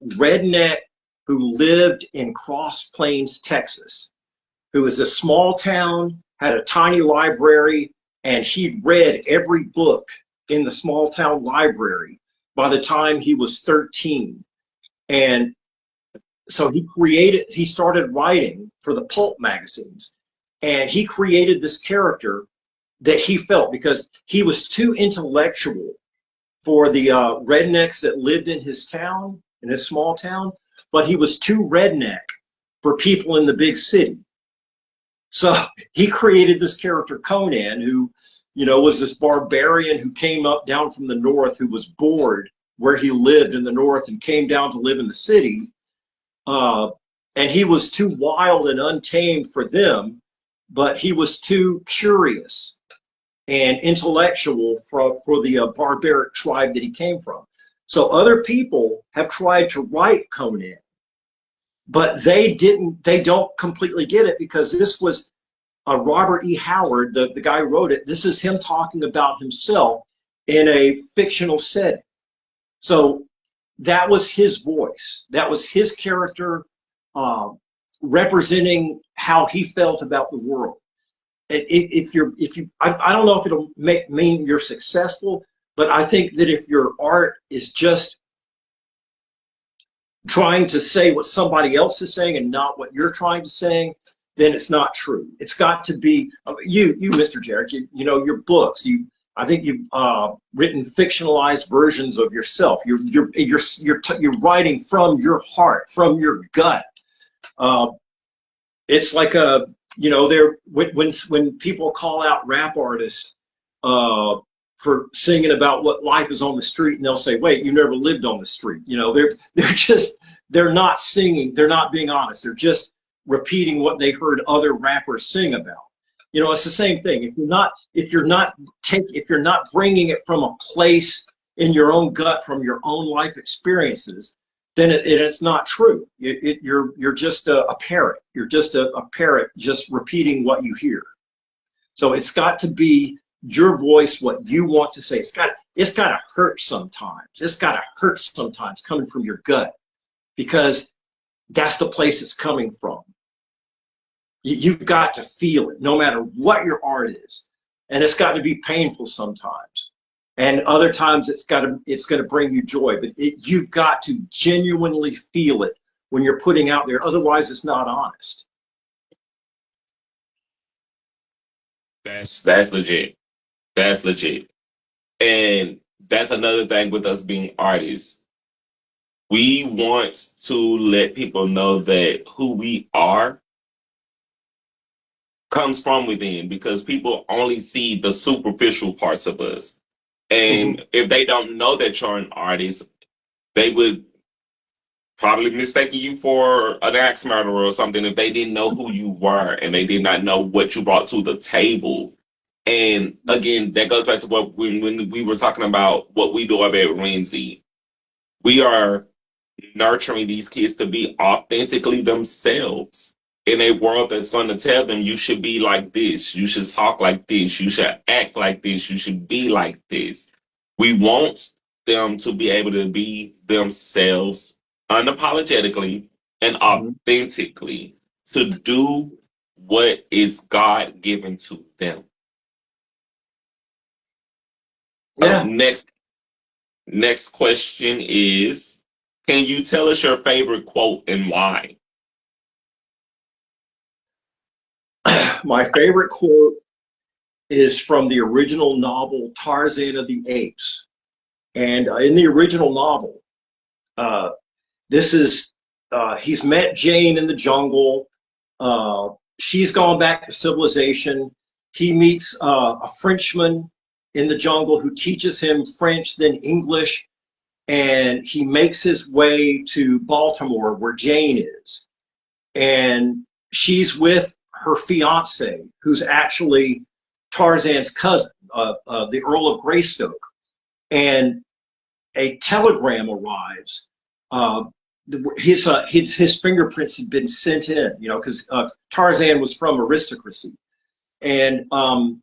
B: redneck who lived in Cross Plains, Texas, who was a small town, had a tiny library, and he'd read every book in the small town library by the time he was 13. And so he started writing for the pulp magazines, and he created this character that he felt, because he was too intellectual for the rednecks that lived in his town, in his small town, but he was too redneck for people in the big city. So he created this character Conan, who, was this barbarian who came up down from the north, who was bored where he lived in the north and came down to live in the city. And he was too wild and untamed for them, but he was too curious and intellectual for the barbaric tribe that he came from. So other people have tried to write Conan, but they don't completely get it, because this was Robert E. Howard, the guy who wrote it. This is him talking about himself in a fictional setting. So that was his voice. That was his character, representing how he felt about the world. I don't know if it'll mean you're successful, but I think that if your art is just trying to say what somebody else is saying and not what you're trying to say, then it's not true. It's got to be you, Mr. Jarek. Your books. I think you've written fictionalized versions of yourself. You're writing from your heart, from your gut. It's like when people call out rap artists for singing about what life is on the street, and they'll say, "Wait, you never lived on the street." They're not singing. They're not being honest. They're just repeating what they heard other rappers sing about. It's the same thing. If you're not bringing it from a place in your own gut, from your own life experiences, then it's not true. You're just a parrot. You're just a parrot, just repeating what you hear. So it's got to be your voice, what you want to say. It's got to hurt sometimes. It's got to hurt sometimes, coming from your gut, because that's the place it's coming from. You've got to feel it, no matter what your art is, and it's got to be painful sometimes, and other times it's going to bring you joy. But you've got to genuinely feel it when you're putting out there. Otherwise, it's not honest.
A: That's legit. That's legit. And that's another thing with us being artists. We want to let people know that who we are comes from within, because people only see the superficial parts of us. And if they don't know that you're an artist, they would probably mistake you for an axe murderer or something if they didn't know who you were and they did not know what you brought to the table. And again, that goes back to what when we were talking about what we do at Renzi. We are nurturing these kids to be authentically themselves in a world that's going to tell them you should be like this, you should talk like this, you should act like this, you should be like this. We want them to be able to be themselves unapologetically and authentically, to do what is God given to them.
B: Yeah.
A: Next question is, can you tell us your favorite quote and why?
B: My favorite quote is from the original novel Tarzan of the Apes. And in the original novel, This is he's met Jane in the jungle. She's gone back to civilization. He meets a Frenchman in the jungle who teaches him French, then English, and he makes his way to Baltimore, where Jane is. And she's with her fiance, who's actually Tarzan's cousin, the Earl of Greystoke. And a telegram arrives. His fingerprints had been sent in, because Tarzan was from aristocracy, and a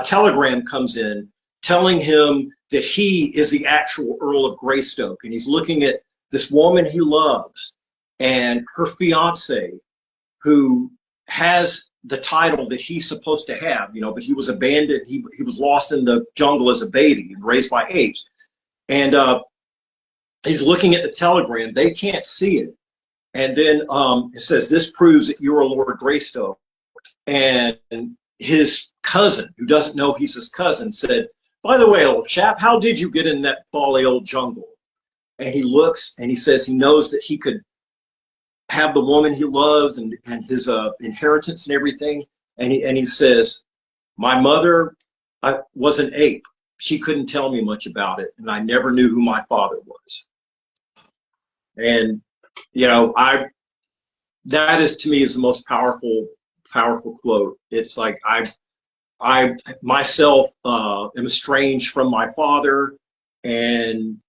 B: telegram comes in telling him that he is the actual Earl of Greystoke, and he's looking at this woman he loves and her fiance, who has the title that he's supposed to have, but he was abandoned. He was lost in the jungle as a baby and raised by apes. And he's looking at the telegram. They can't see it. And then it says, "This proves that you're a Lord Greystoke." And his cousin, who doesn't know he's his cousin, said, "By the way, old chap, how did you get in that bally old jungle?" And he looks and he says he knows that he could have the woman he loves and his inheritance and everything. And he says, "My mother was an ape. She couldn't tell me much about it, and I never knew who my father was." And that is, to me, is the most powerful quote. It's like I myself am estranged from my father and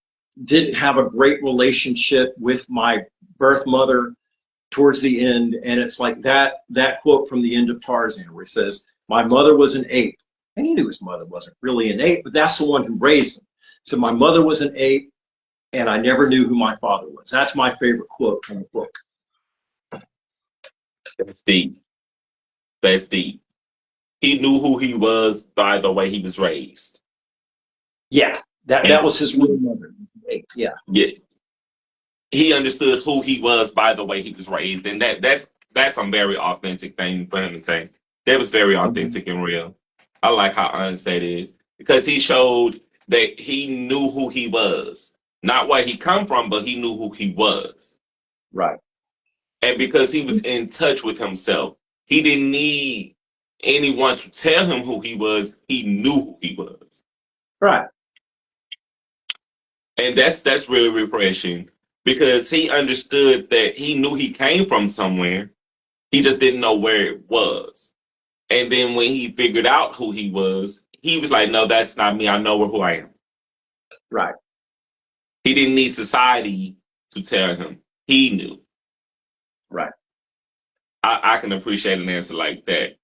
B: didn't have a great relationship with my birth mother towards the end. And it's like that quote from the end of Tarzan, where he says, "My mother was an ape." And he knew his mother wasn't really an ape, but that's the one who raised him. So my mother was an ape, and I never knew who my father was. That's my favorite quote from the book.
A: That's deep. That's deep. He knew who he was by the way he was raised.
B: Yeah, that was his real mother. Yeah.
A: Yeah. He understood who he was by the way he was raised, and that's a very authentic thing for him to say. That was very authentic and real. I like how honest that is, because he showed that he knew who he was, not where he come from, but he knew who he was.
B: Right.
A: And because he was in touch with himself, he didn't need anyone to tell him who he was. He knew who he was.
B: Right.
A: And that's really refreshing, because he understood that he knew he came from somewhere. He just didn't know where it was. And then when he figured out who he was like, "No, that's not me. I know who I am."
B: Right.
A: He didn't need society to tell him. He knew.
B: Right.
A: I can appreciate an answer like that.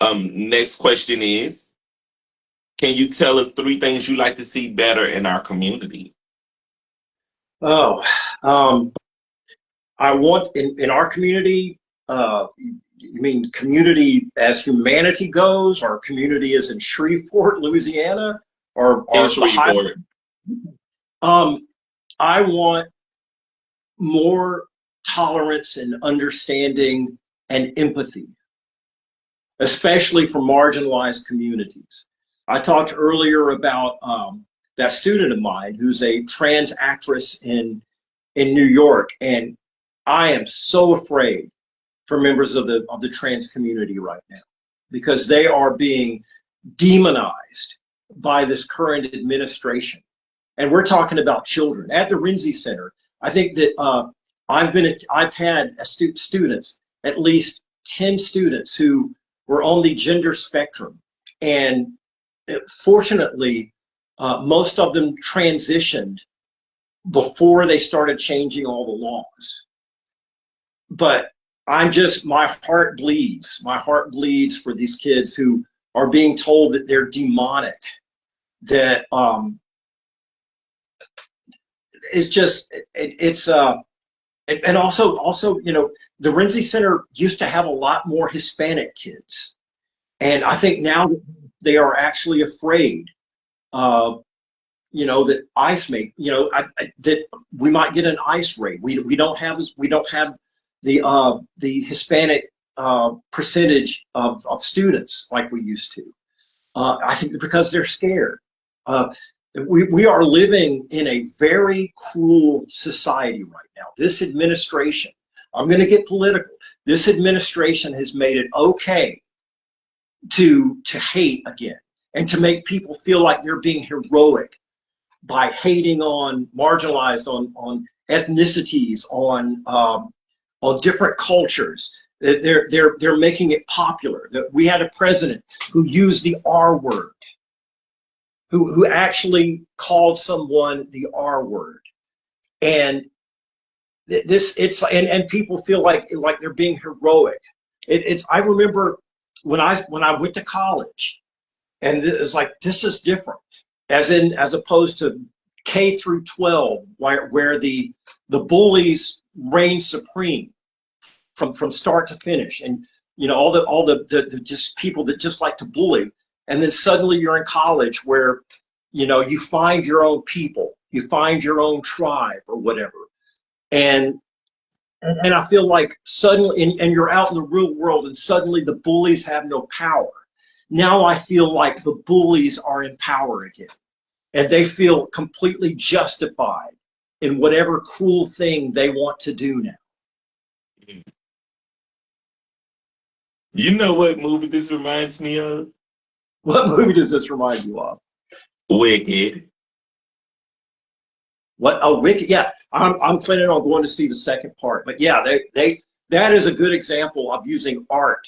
A: Next question is, can you tell us 3 things you like to see better in our community?
B: Oh, I want in our community, you mean community as humanity goes, or community as in Shreveport, Louisiana, or
A: Shreveport?
B: I want more tolerance and understanding and empathy, especially for marginalized communities. I talked earlier about that student of mine who's a trans actress in New York, and I am so afraid for members of the trans community right now, because they are being demonized by this current administration. And we're talking about children at the Renzi Center. I think that I've had students, at least 10 students, who were on the gender spectrum, and fortunately, most of them transitioned before they started changing all the laws. But my heart bleeds. My heart bleeds for these kids who are being told that they're demonic, that it's just, and also, the Renzi Center used to have a lot more Hispanic kids. And I think now they are actually afraid, that ICE that we might get an ICE raid. We don't have the Hispanic percentage of students like we used to. I think because they're scared. we are living in a very cruel society right now. This administration, I'm going to get political. This administration has made it okay to hate again and to make people feel like they're being heroic by hating on marginalized, on ethnicities, on different cultures. They're making it popular. We had a president who used the R word, who actually called someone the R word, and and people feel like they're being heroic. I remember when I went to college, and it's like, this is different, as opposed to K through 12, where the bullies reign supreme from start to finish, and all the just people that just like to bully. And then suddenly you're in college where, you find your own people, you find your own tribe or whatever. And I feel like suddenly, and you're out in the real world, and suddenly the bullies have no power. Now I feel like the bullies are in power again, and they feel completely justified in whatever cruel thing they want to do now.
A: You know what movie this reminds me of?
B: What movie does this remind you of?
A: Wicked.
B: What? Oh, Wicked. Yeah, I'm planning on going to see the second part. But yeah, that is a good example of using art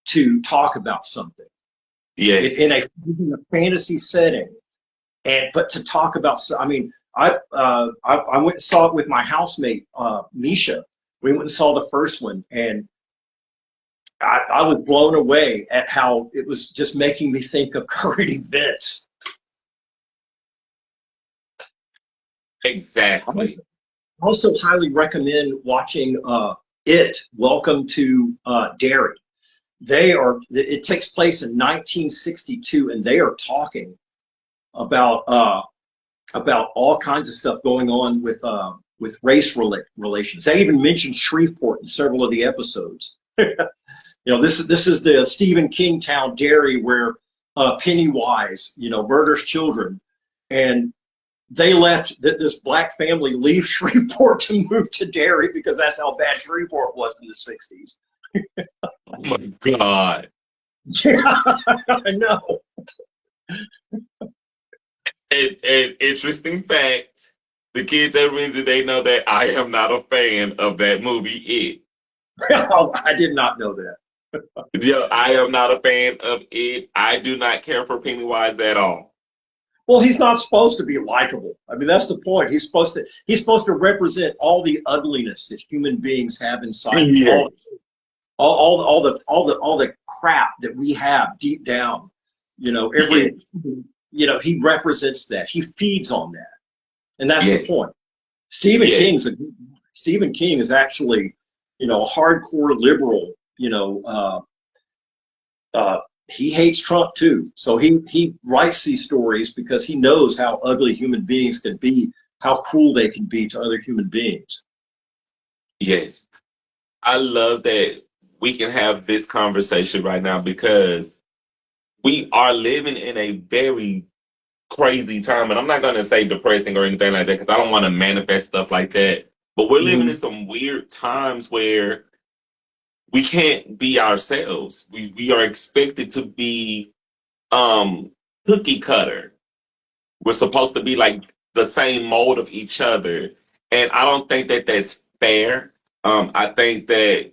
B: to talk about something.
A: Yes.
B: In a fantasy setting, but to talk about. I mean, I went and saw it with my housemate Misha. We went and saw the first one, and I was blown away at how it was just making me think of current events.
A: Exactly.
B: I also highly recommend watching Welcome to Derry. It takes place in 1962, and they are talking about all kinds of stuff going on with race relations. They even mentioned Shreveport in several of the episodes. This is the Stephen King town, Derry, where Pennywise, murders children, and they left. This black family leaves Shreveport to move to Derry because that's how bad Shreveport was in the '60s.
A: Oh my God.
B: Yeah, I know.
A: An interesting fact: the kids at Windsor, they know that I am not a fan of that movie. It.
B: I did not know that.
A: Yeah, I am not a fan of it. I do not care for Pennywise at all.
B: Well, he's not supposed to be likable. I mean, that's the point. He's supposed to represent all the ugliness that human beings have inside.
A: Yeah.
B: All the crap that we have deep down. He represents that. He feeds on that, and that's the point. Stephen King is actually, a hardcore liberal. He hates Trump too. So he writes these stories because he knows how ugly human beings can be, how cruel they can be to other human beings.
A: Yes. I love that we can have this conversation right now because we are living in a very crazy time. And I'm not going to say depressing or anything like that because I don't want to manifest stuff like that. But we're living in some weird times where we can't be ourselves. We are expected to be cookie cutter. We're supposed to be like the same mold of each other. And I don't think that that's fair. I think that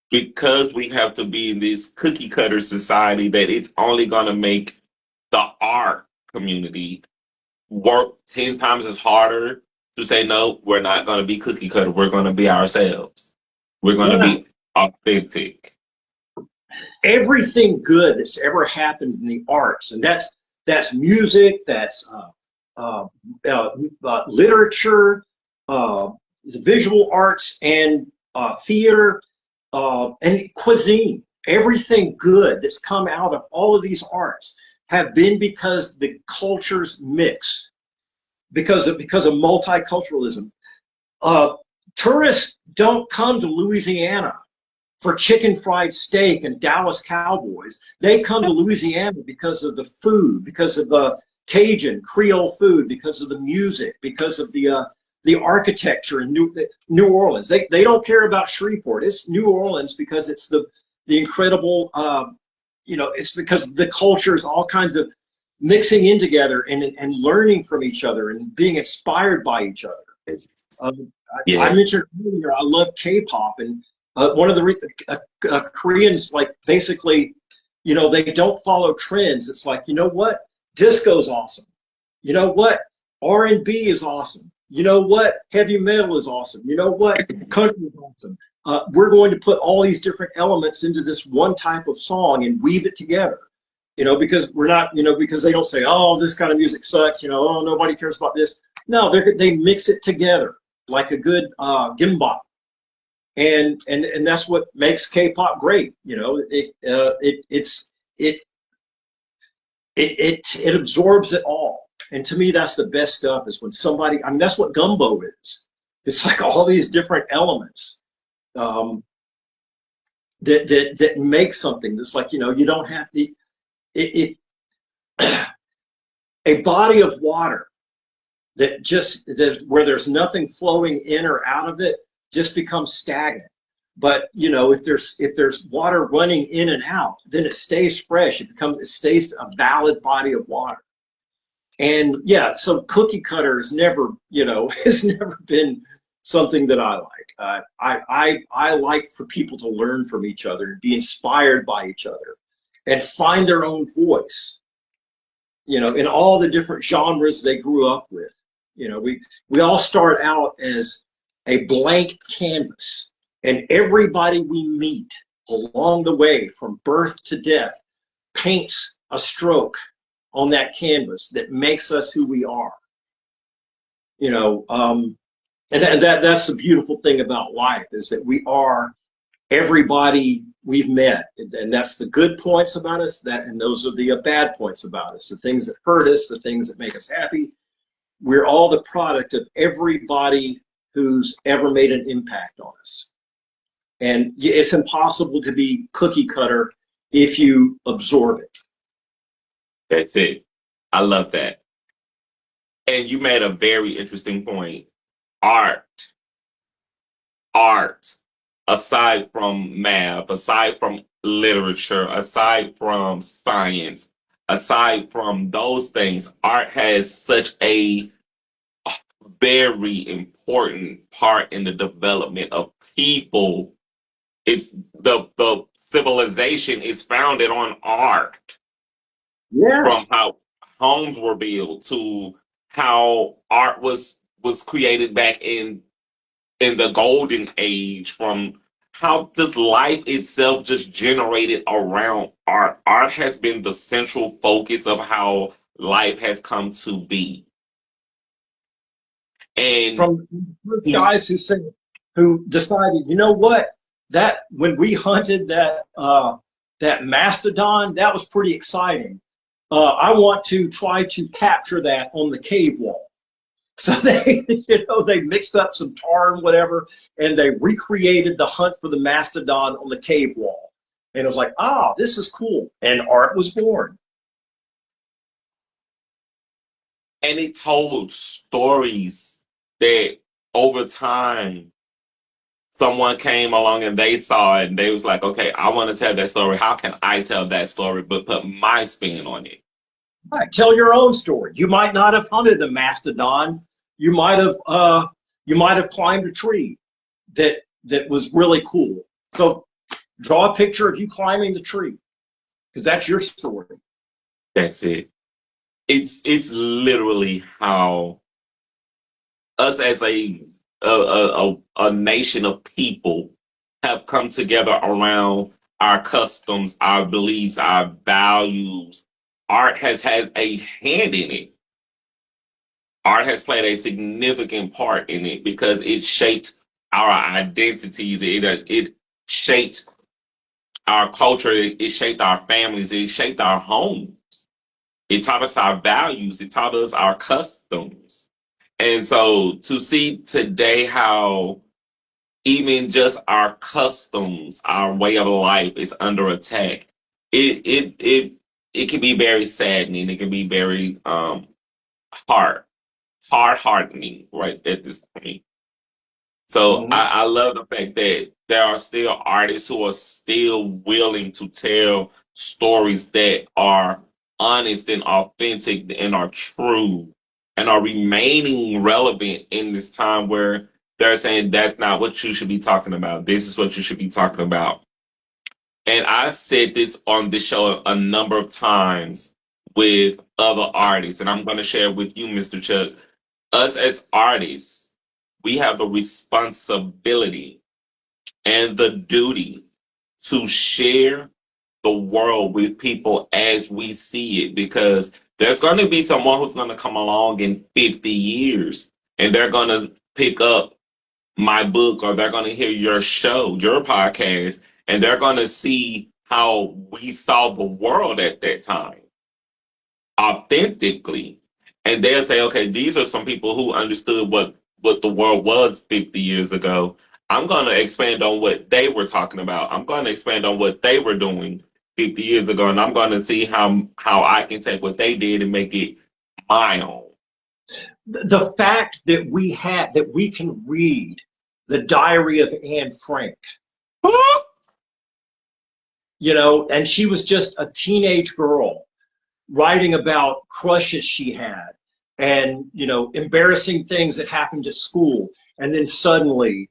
A: because we have to be in this cookie cutter society, that it's only going to make the art community work 10 times as harder to say, no, we're not going to be cookie cutter. We're going to be ourselves. We're going to be authentic.
B: Everything good that's ever happened in the arts, and that's music, that's literature, the visual arts, and theater, and cuisine. Everything good that's come out of all of these arts have been because the cultures mix, because of multiculturalism. Tourists don't come to Louisiana for chicken fried steak and Dallas Cowboys. They come to Louisiana because of the food, because of Cajun, Creole food, because of the music, because of the architecture in New Orleans. They don't care about Shreveport. It's New Orleans because it's the incredible, it's because the culture is all kinds of mixing in together and learning from each other and being inspired by each other. I mentioned earlier, I love K-pop, and one of the Koreans, like, basically, they don't follow trends. It's like, you know what? Disco's awesome. You know what? R&B is awesome. You know what? Heavy metal is awesome. You know what? Country is awesome. We're going to put all these different elements into this one type of song and weave it together. Because we're not, because they don't say, oh, this kind of music sucks. Oh, nobody cares about this. No, they mix it together like a good gimbap. And that's what makes K-pop great. It absorbs it all. And to me, that's the best stuff, is when somebody, that's what gumbo is. It's like all these different elements that make something that's like, you don't have a body of water that where there's nothing flowing in or out of it just becomes stagnant. But if there's water running in and out, then it stays fresh. It stays a valid body of water. And yeah, so cookie cutter has never, has never been something that I like. I like for people to learn from each other, be inspired by each other, and find their own voice. In all the different genres they grew up with. We all start out as a blank canvas, and everybody we meet along the way from birth to death paints a stroke on that canvas that makes us who we are. And that's the beautiful thing about life, is that we are everybody we've met, and that's the good points about us, and those are the bad points about us, the things that hurt us, the things that make us happy. We're all the product of everybody who's ever made an impact on us. And it's impossible to be cookie cutter if you absorb it.
A: That's it. I love that. And you made a very interesting point. Art, aside from math, aside from literature, aside from science, aside from those things, art has such a very important part in the development of people. It's the civilization is founded on art.
B: Yes.
A: From how homes were built to how art was created back in the golden age, from how just life itself just generated around art. Art has been the central focus of how life has come to be. And
B: from guys who decided, you know what, that when we hunted that mastodon, that was pretty exciting. I want to try to capture that on the cave wall. So they, they mixed up some tar and whatever, and they recreated the hunt for the mastodon on the cave wall. And it was like, this is cool. And art was born.
A: And it told stories that over time, someone came along and they saw it and they was like, okay, I want to tell that story. How can I tell that story, but put my spin on it?
B: Right. Tell your own story. You might not have hunted a mastodon. You might have climbed a tree that was really cool. So draw a picture of you climbing the tree, because that's your story.
A: That's it. It's literally how us as a nation of people have come together around our customs, our beliefs, our values. Art has had a hand in it. Art has played a significant part in it because it shaped our identities. It shaped our culture. It shaped our families. It shaped our homes. It taught us our values. It taught us our customs. And so to see today how even just our customs, our way of life is under attack, it it can be very saddening. It can be very hard, hard hardening right at this point. So
B: Hmm.
A: I love the fact that there are still artists who are still willing to tell stories that are honest and authentic and are true and are remaining relevant in this time where they're saying that's not what you should be talking about. This is what you should be talking about. And I've said this on this show a number of times with other artists, and I'm going to share with you, Mr. Chuck. Us as artists, we have the responsibility and the duty to share the world with people as we see it, because there's going to be someone who's going to come along in 50 years and they're going to pick up my book, or they're going to hear your show, your podcast, and they're going to see how we saw the world at that time authentically. And they'll say, okay, these are some people who understood what the world was 50 years ago. I'm going to expand on what they were talking about. I'm going to expand on what they were doing 50 years ago. And I'm going to see how I can take what they did and make it my own.
B: The fact that we can read the diary of Anne Frank, and she was just a teenage girl writing about crushes she had and, embarrassing things that happened at school. And then suddenly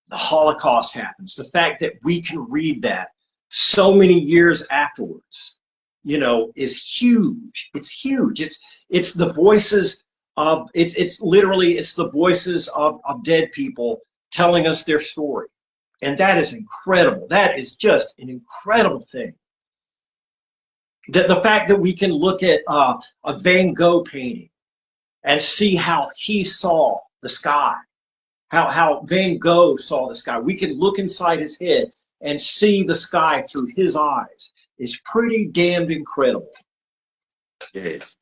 B: the Holocaust happens. The fact that we can read that so many years afterwards, is huge. It's huge. It's the voices of it's literally it's the voices of dead people telling us their story. And that is incredible. That is just an incredible thing. The fact that we can look at a Van Gogh painting and see how he saw the sky, how Van Gogh saw the sky. We can look inside his head and see the sky through his eyes. Is pretty damned incredible.
A: Yes.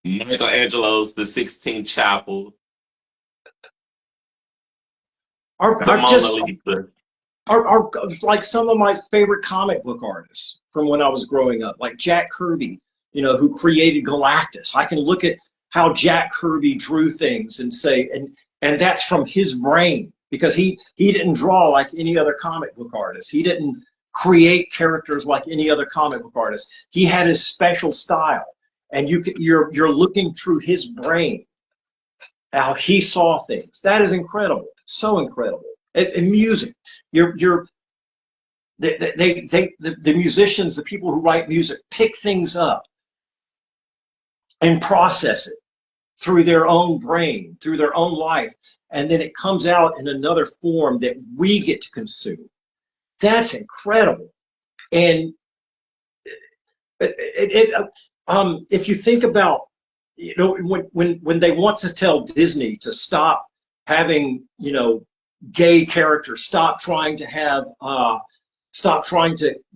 A: Michelangelo's The Sistine Chapel, the
B: Are
A: Mona
B: just
A: Lisa.
B: are like some of my favorite comic book artists from when I was growing up, like Jack Kirby, who created Galactus. I can look at how Jack Kirby drew things and say, and that's from his brain, because he didn't draw like any other comic book artist. He didn't create characters like any other comic book artist. He had his special style, and you're looking through his brain how he saw things. That is incredible, so incredible. And music, you're the musicians, the people who write music, pick things up and process it through their own brain, through their own life, and then it comes out in another form that we get to consume. That's incredible. And if you think about, when they want to tell Disney to stop having, gay characters, stop trying to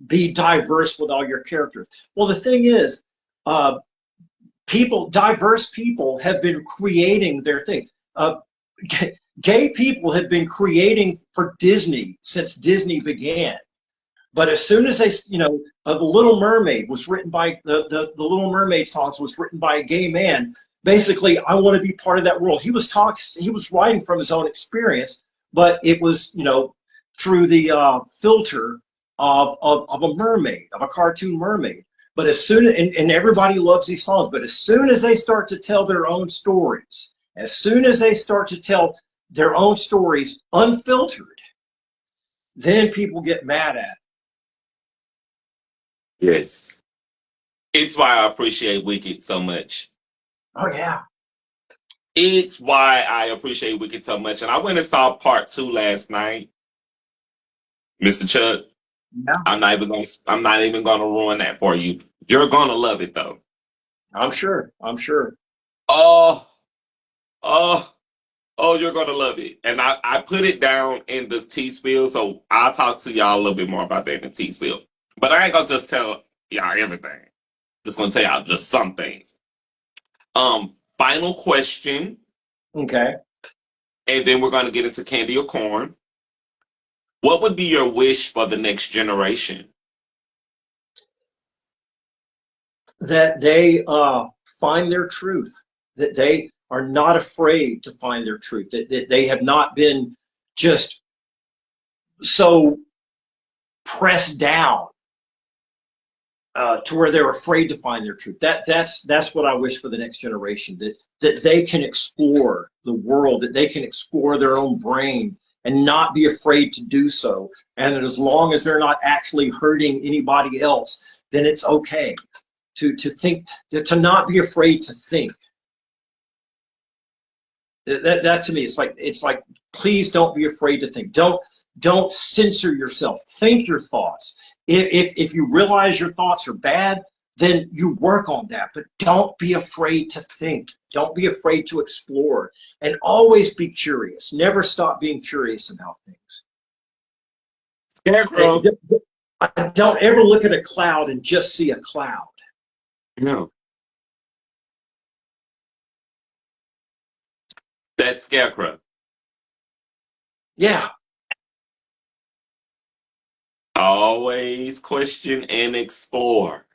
B: be diverse with all your characters. Well, the thing is, diverse people have been creating their thing. Gay people have been creating for Disney since Disney began. But as soon as they, The Little Mermaid was written by the Little Mermaid songs was written by a gay man. Basically, I want to be part of that world. He was writing from his own experience, but it was, through the filter of a mermaid, of a cartoon mermaid. But and everybody loves these songs, but as soon as they start to tell their own stories, as soon as they start to tell their own stories unfiltered, then people get mad at it.
A: Yes. It's why I appreciate Wicked so much.
B: Oh yeah.
A: It's why I appreciate Wicked so much. And I went and saw part 2 last night, Mr. Chuck.
B: Yeah.
A: I'm not even gonna ruin that for you. You're gonna love it though.
B: I'm sure.
A: Oh, oh, oh, you're gonna love it. And I put it down in the tea spill, so I'll talk to y'all a little bit more about that in the tea spill. But I ain't gonna just tell y'all everything. I'm just gonna tell y'all just some things. Final question,
B: Okay.
A: and then we're gonna get into candy or corn. What would be your wish for the next generation?
B: that they find their truth, that they are not afraid to find their truth, that they have not been just so pressed down to where they're afraid to find their truth. That's what I wish for the next generation, that they can explore the world, that they can explore their own brain and not be afraid to do so. And that as long as they're not actually hurting anybody else, then it's okay to think, to not be afraid to think. That to me, it's like please don't be afraid to think. Don't censor yourself. Think your thoughts. If you realize your thoughts are bad, then you work on that. But don't be afraid to think. Don't be afraid to explore. And always be curious. Never stop being curious about things.
A: Scarecrow.
B: Don't ever look at a cloud and just see a cloud.
A: No. That's Scarecrow.
B: Yeah.
A: Always question and explore.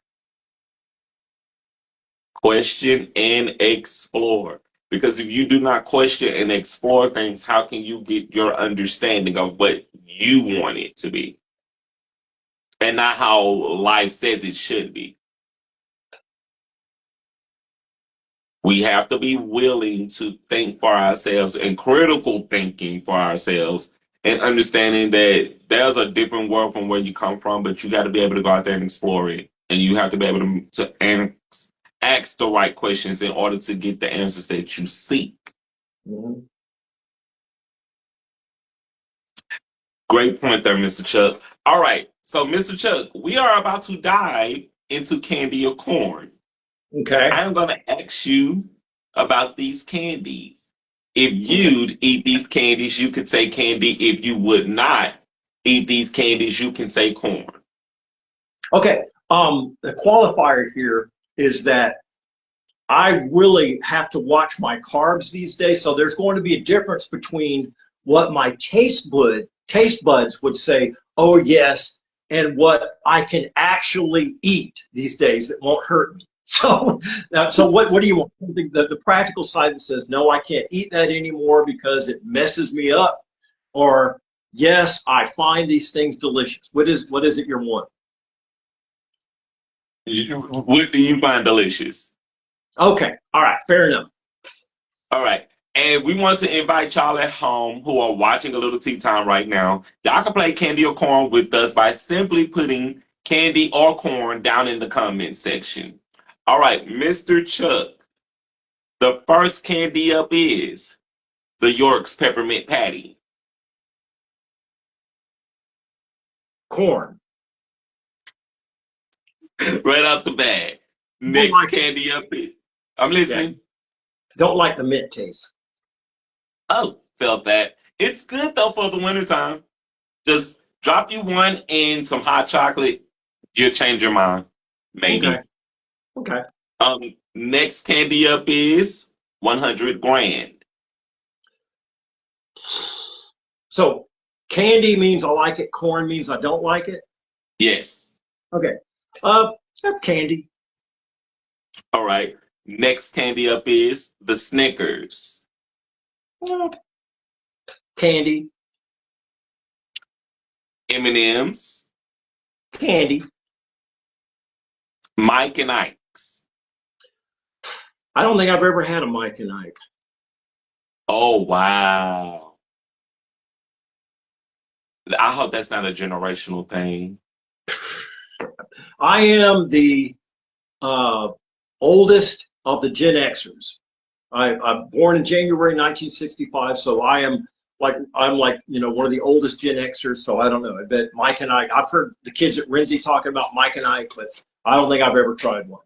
A: Question and explore. Because if you do not question and explore things, how can you get your understanding of what you want it to be? And not how life says it should be. We have to be willing to think for ourselves and critical thinking for ourselves and understanding that there's a different world from where you come from, but you got to be able to go out there and explore it. And you have to be able to ask the right questions in order to get the answers that you seek.
B: Mm-hmm.
A: Great point there, Mr. Chuck. All right. So, Mr. Chuck, we are about to dive into candy or corn.
B: Okay.
A: I am going to ask you about these candies. If you'd eat these candies, you could say candy. If you would not eat these candies, you can say corn.
B: Okay. The qualifier here is that I really have to watch my carbs these days. So there's going to be a difference between what my taste buds would say, oh yes, and what I can actually eat these days that won't hurt me. So, so what do you want? The practical side that says, no, I can't eat that anymore because it messes me up, or yes, I find these things delicious. What is it you're wanting?
A: What do you find delicious?
B: Okay, all right, fair enough.
A: All right. And we want to invite y'all at home who are watching a little tea time right now. Y'all can play candy or corn with us by simply putting candy or corn down in the comment section. All right, Mr. Chuck, the first candy up is the York's Peppermint Patty.
B: Corn.
A: Right out the bat.
B: Don't
A: Next
B: like,
A: candy up is. I'm
B: yeah,
A: listening.
B: don't like the mint taste.
A: Oh, felt that. It's good though for the wintertime. Just drop you one in some hot chocolate. You'll change your mind.
B: Okay,
A: Maybe.
B: okay.
A: Next candy up is 100 grand.
B: So candy means I like it. Corn means I don't like it.
A: Yes.
B: Okay. Candy.
A: All right. Next candy up is the Snickers.
B: Uh, Candy.
A: M&M's.
B: Candy.
A: Mike and Ike's.
B: I don't think I've ever had a Mike and Ike.
A: Oh, wow. I hope that's not a generational thing.
B: I am the uh, oldest of the Gen Xers. I'm born in January 1965, so I'm like one of the oldest Gen Xers. So I don't know. I bet Mike and Ike. I've heard the kids at Renzi talking about Mike and Ike, but I don't think I've ever tried one.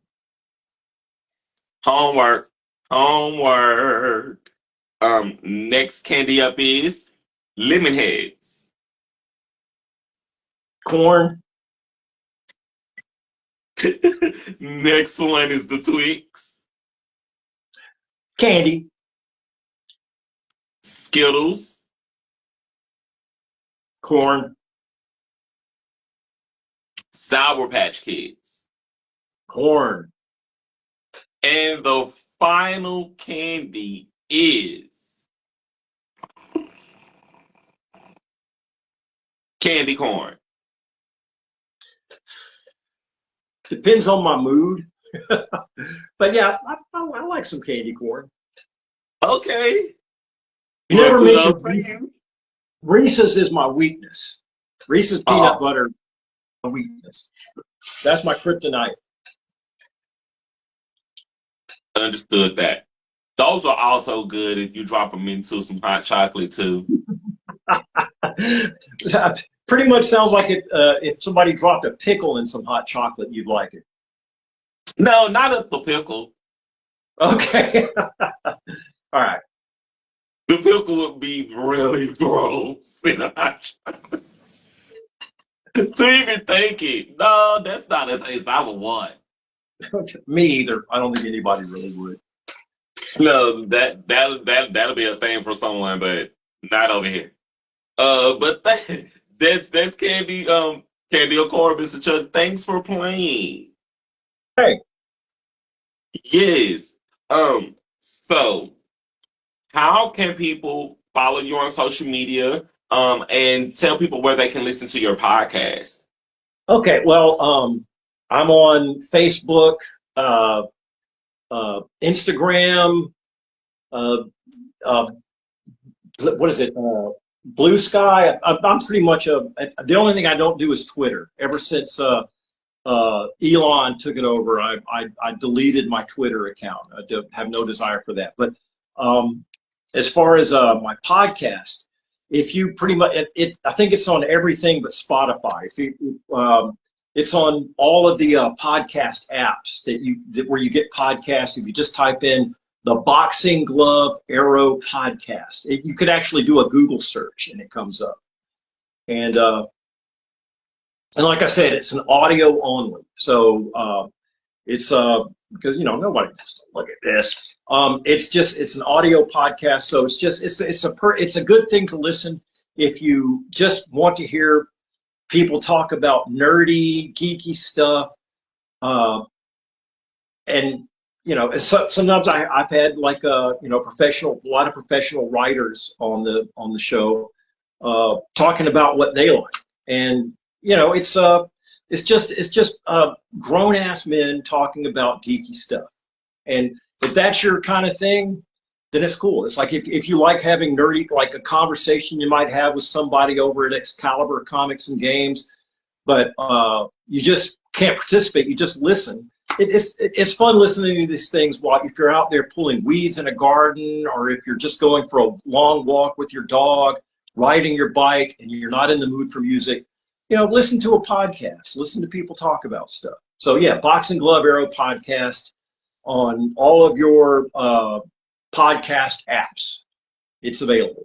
A: Homework. Homework. Next candy up is lemon heads.
B: Corn.
A: Next one is the Twix.
B: Candy.
A: Skittles.
B: Corn.
A: Sour Patch Kids.
B: Corn.
A: And the final candy is candy corn.
B: Depends on my mood. But yeah, I like some candy corn.
A: Okay.
B: You
A: Well,
B: never mentioned
A: kudos for
B: Reese's.
A: you.
B: Reese's is my weakness. Reese's peanut
A: Oh,
B: butter, my weakness. That's my kryptonite.
A: understood that. Those are also good if you drop them into some hot chocolate too.
B: Pretty much sounds like it. If somebody dropped a pickle in some hot chocolate, you'd like it.
A: No, not up the pickle.
B: Okay. All right.
A: The pickle would be really gross in a hot chocolate. To even think it. No, that's not a taste I would want.
B: Me either. I don't think anybody really would.
A: No, that'll be a thing for someone, but not over here. But that's Candy O'Core, Mr. Chuck. Thanks for playing.
B: Hey,
A: Yes. Um, so how can people follow you on social media? And tell people where they can listen to your podcast.
B: okay. Well, I'm on Facebook, uh, Instagram, uh, uh, what is it? Blue Sky. I'm pretty much the only thing I don't do is Twitter. Ever since Elon took it over, I deleted my Twitter account. Have no desire for that. But as far as my podcast, if you pretty much I think it's on everything but Spotify. If you it's on all of the podcast apps where you get podcasts. If you just type in the Boxing Glove Arrow podcast, you could actually do a Google search and it comes up. And like I said, it's an audio only. So it's because nobody wants to look at this. It's an audio podcast, so it's a good thing to listen if you just want to hear people talk about nerdy, geeky stuff. And sometimes I've had like a lot of professional writers on the show talking about what they like, and it's just grown ass men talking about geeky stuff. And if that's your kind of thing, then it's cool. It's like if you like having nerdy, like a conversation you might have with somebody over at Excalibur Comics and Games, but you just can't participate. You just listen. It's fun listening to these things while if you're out there pulling weeds in a garden, or if you're just going for a long walk with your dog, riding your bike, and you're not in the mood for music. Listen to a podcast. Listen to people talk about stuff. So yeah, Boxing Glove Arrow podcast on all of your podcast apps. It's available.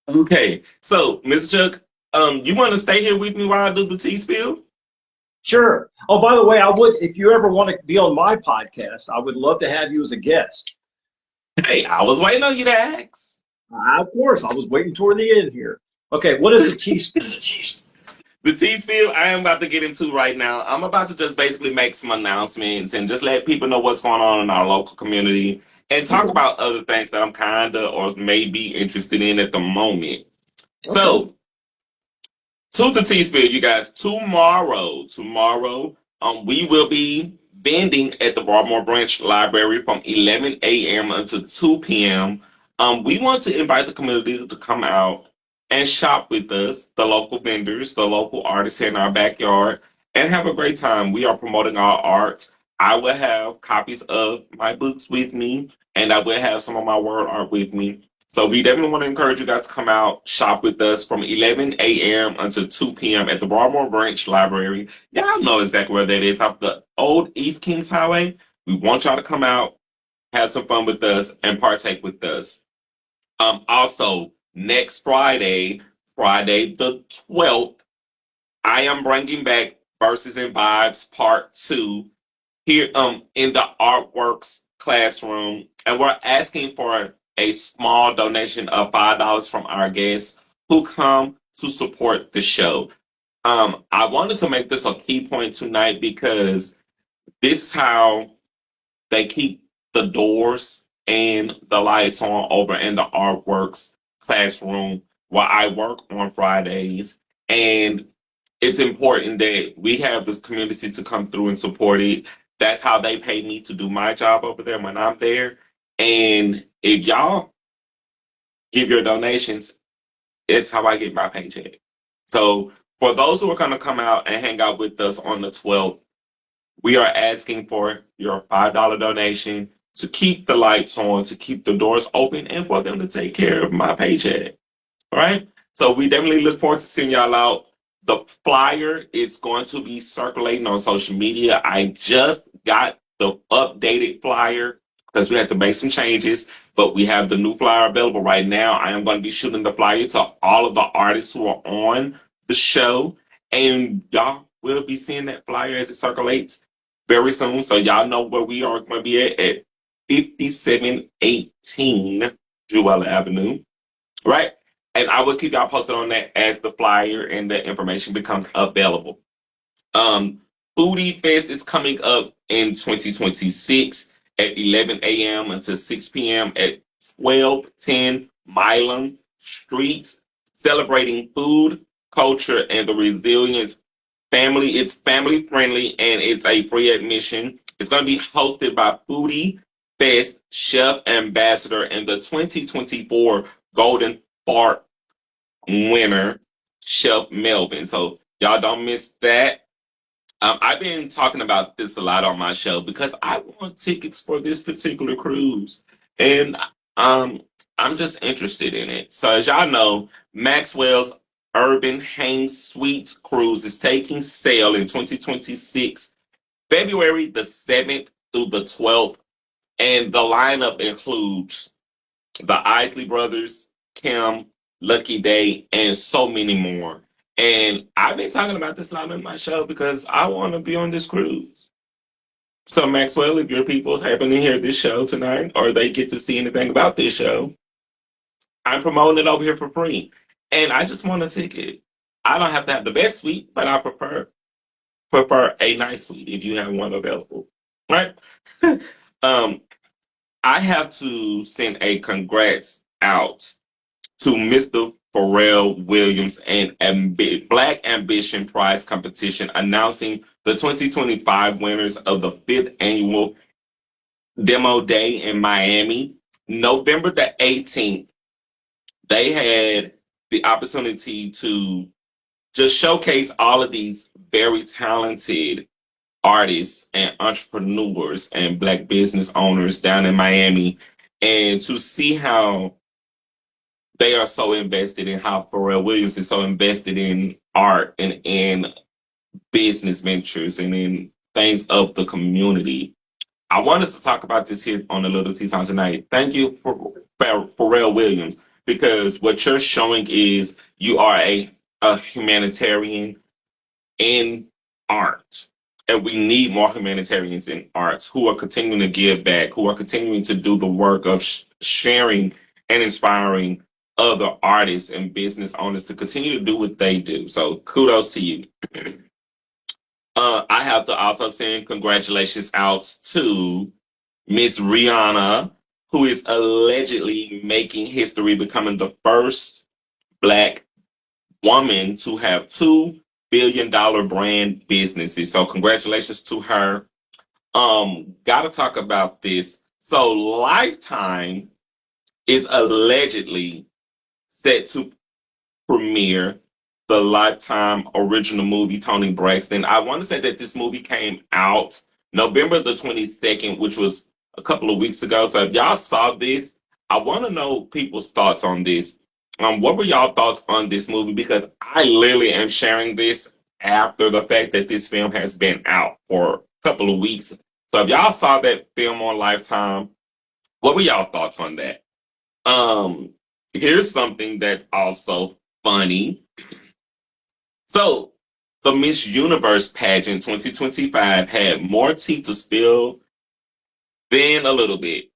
A: Okay. So, Mr. Chuck, you want to stay here with me while I do the tea spill?
B: Sure. Oh, by the way, if you ever want to be on my podcast, I would love to have you as a guest.
A: Hey, I was waiting on you to ask.
B: Of course, I was waiting toward the end here. Okay, what is the tea spill?
A: The tea spill I am about to get into right now. I'm about to just basically make some announcements and just let people know what's going on in our local community and talk about other things that I'm kind of or may be interested in at the moment. So, to the tea spill, you guys, tomorrow, we will be vending at the Baltimore Branch Library from 11 a.m. until 2 p.m. We want to invite the community to come out and shop with us, the local vendors, the local artists in our backyard, and have a great time. We are promoting our art. I will have copies of my books with me, and I will have some of my word art with me. So we definitely want to encourage you guys to come out, shop with us from 11 a.m. until 2 p.m. at the Baltimore Branch Library. Y'all know exactly where that is, off the old East Kings Highway. We want y'all to come out, have some fun with us, and partake with us. Also, next Friday, Friday the 12th, I am bringing back Verses and Vibes Part 2 here in the Artworks classroom, and we're asking for a small donation of $5 from our guests who come to support the show. I wanted to make this a key point tonight because this is how they keep the doors and the lights on over in the artworks classroom where I work on Fridays. And it's important that we have this community to come through and support it. That's how they pay me to do my job over there when I'm there. And if y'all give your donations, it's how I get my paycheck. So for those who are going to come out and hang out with us on the 12th, we are asking for your $5 donation to keep the lights on, to keep the doors open, and for them to take care of my paycheck. All right. So we definitely look forward to seeing y'all out. The flyer is going to be circulating on social media. I just got the updated flyer because we had to make some changes, but we have the new flyer available right now. I am going to be shooting the flyer to all of the artists who are on the show, and y'all will be seeing that flyer as it circulates very soon. So y'all know where we are going to be at 5718 Jewel Avenue, right? And I will keep y'all posted on that as the flyer and the information becomes available. Um, Foodie Fest is coming up in 2026 at 11 a.m. until 6 p.m. at 1210 Milam Street, celebrating food, culture, and the resilient family. It's family friendly and it's a free admission. It's going to be hosted by Foodie Fest Chef Ambassador and the 2024 Golden Fart winner, Chef Melvin. So y'all don't miss that. I've been talking about this a lot on my show because I want tickets for this particular cruise, and um, I'm just interested in it. So as y'all know, Maxwell's Urban Hang Suites cruise is taking sail in 2026, February the 7th through the 12th, and the lineup includes the Isley Brothers, Kim, Lucky Day, and so many more. And I've been talking about this a lot on my show because I want to be on this cruise. So, Maxwell, if your people happen to hear this show tonight or they get to see anything about this show, I'm promoting it over here for free. And I just want a ticket. I don't have to have the best suite, but I prefer a nice suite if you have one available. Right? um, I have to send a congrats out to Mr. Pharrell Williams and Black Ambition Prize competition, announcing the 2025 winners of the fifth annual Demo Day in Miami. November the 18th, they had the opportunity to just showcase all of these very talented artists and entrepreneurs and Black business owners down in Miami, and to see how they are so invested in how Pharrell Williams is so invested in art and in business ventures and in things of the community. I wanted to talk about this here on the Little Tea Time tonight. Thank you for Pharrell Williams, because what you're showing is you are a humanitarian in art. And we need more humanitarians in arts who are continuing to give back, who are continuing to do the work of sharing and inspiring other artists and business owners to continue to do what they do. So kudos to you. I have to also send congratulations out to Miss Rihanna, who is allegedly making history, becoming the first Black woman to have $2 billion brand businesses. So congratulations to her. Gotta talk about this. So Lifetime is allegedly set to premiere the Lifetime original movie Tony Braxton. I want to say that this movie came out November the 22nd, which was a couple of weeks ago. So if y'all saw this, I want to know people's thoughts on this. What were y'all thoughts on this movie? Because I literally am sharing this after the fact that this film has been out for a couple of weeks. So if y'all saw that film on Lifetime, what were y'all thoughts on that? Here's something that's also funny. So the Miss Universe pageant 2025 had more tea to spill than a little bit.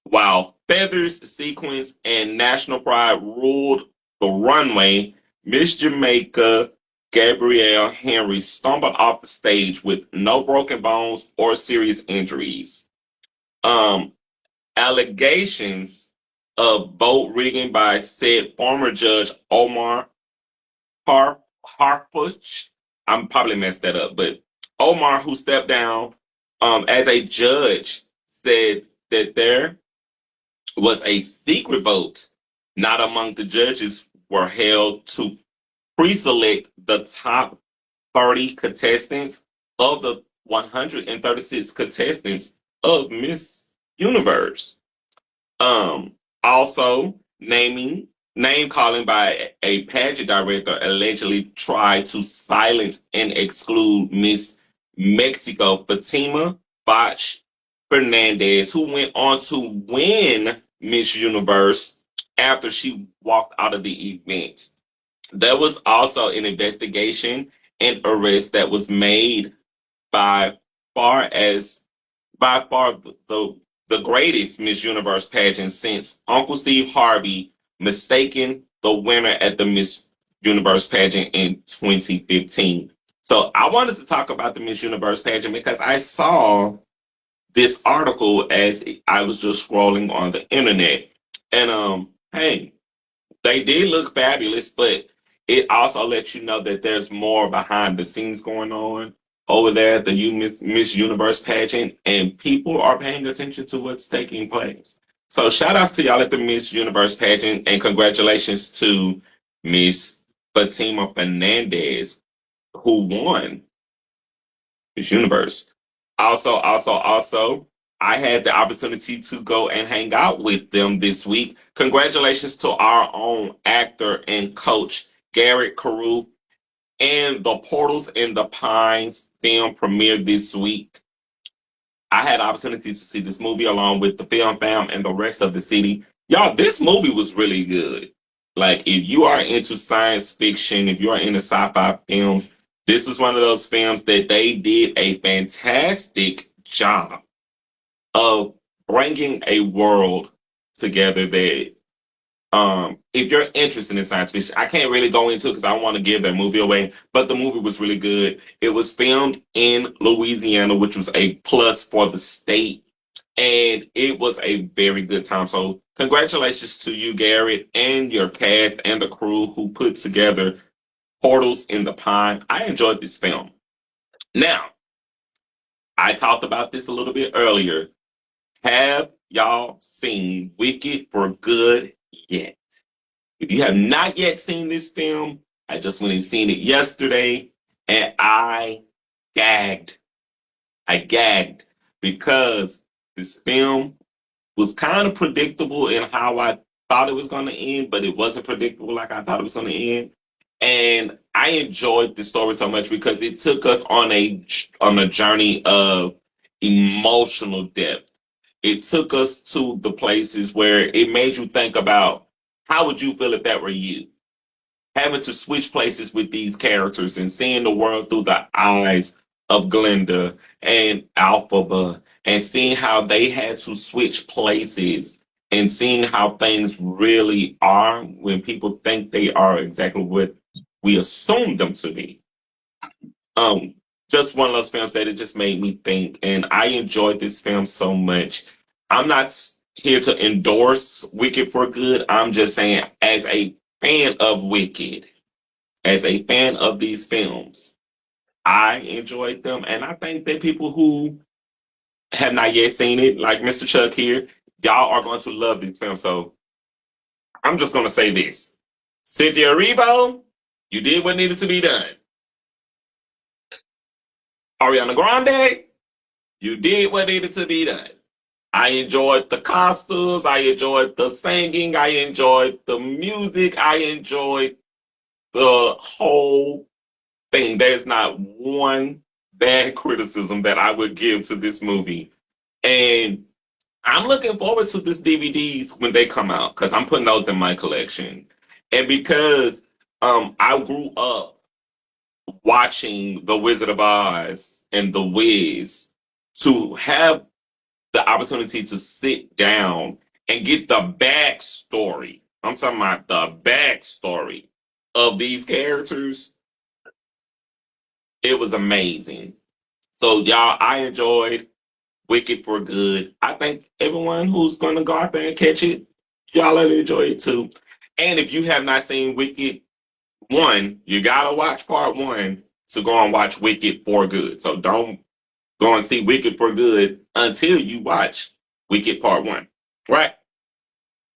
A: While feathers, sequins, and national pride ruled the runway, Miss Jamaica Gabrielle Henry stumbled off the stage with no broken bones or serious injuries. um, allegations of vote rigging by said former judge Omar Harfuch. I'm probably messed that up, but Omar, who stepped down as a judge, said that there was a secret vote not among the judges were held to pre-select the top 30 contestants of the 136 contestants of Miss Universe. Um, Also name calling by a pageant director allegedly tried to silence and exclude Miss Mexico Fatima Bach Fernandez, who went on to win Miss Universe after she walked out of the event. There was also an investigation and arrest that was made by far as by far the greatest Miss Universe pageant since Uncle Steve Harvey mistaken the winner at the Miss Universe pageant in 2015. So I wanted to talk about the Miss Universe pageant because I saw this article as I was just scrolling on the internet. And hey, they did look fabulous, but it also lets you know that there's more behind the scenes going on over there at the Miss Universe pageant, and people are paying attention to what's taking place. So shout outs to y'all at the Miss Universe pageant, and congratulations to Miss Fatima Fernandez, who won Miss Universe. Also, I had the opportunity to go and hang out with them this week. Congratulations to our own actor and coach, Garrett Carew, and the Portals in the Pines film premiered this week. I had the opportunity to see this movie along with the film fam and the rest of the city. Y'all, this movie was really good. Like, if you are into science fiction, if you are into sci-fi films, this was one of those films that they did a fantastic job of bringing a world together that if you're interested in science fiction, I can't really go into it because I don't want to give that movie away, but the movie was really good. It was filmed in Louisiana, which was a plus for the state, and it was a very good time. So congratulations to you, Garrett, and your cast and the crew who put together Portals in the Pine. I enjoyed this film. Now, I talked about this a little bit earlier. Have y'all seen Wicked for Good yet? If you have not yet seen this film, I just went and seen it yesterday, and I gagged. I gagged because this film was kind of predictable in how I thought it was going to end, but it wasn't predictable like I thought it was going to end. And I enjoyed the story so much because it took us on a journey of emotional depth. It took us to the places where it made you think about how would you feel if that were you? Having to switch places with these characters and seeing the world through the eyes of Glenda and Alphaba and seeing how they had to switch places and seeing how things really are when people think they are exactly what we assume them to be. Um, just one of those films that it just made me think, and I enjoyed this film so much. I'm not here to endorse Wicked for Good. I'm just saying, as a fan of Wicked, as a fan of these films, I enjoyed them, and I think that people who have not yet seen it, like Mr. Chuck here, y'all are going to love this film. So I'm just going to say this: Cynthia Erivo, you did what needed to be done. Ariana Grande, you did what needed to be done. I enjoyed the costumes. I enjoyed the singing. I enjoyed the music. I enjoyed the whole thing. There's not one bad criticism that I would give to this movie. And I'm looking forward to this DVDs when they come out because I'm putting those in my collection. And because I grew up watching The Wizard of Oz and The Wiz, to have the opportunity to sit down and get the backstory. I'm talking about the backstory of these characters. It was amazing. So, y'all, I enjoyed Wicked for Good. I think everyone who's going to go out there and catch it, y'all will enjoy it too. And if you have not seen Wicked 1, you got to watch part 1 to go and watch Wicked for Good. So don't go and see Wicked for Good until you watch Wicked part 1. Right?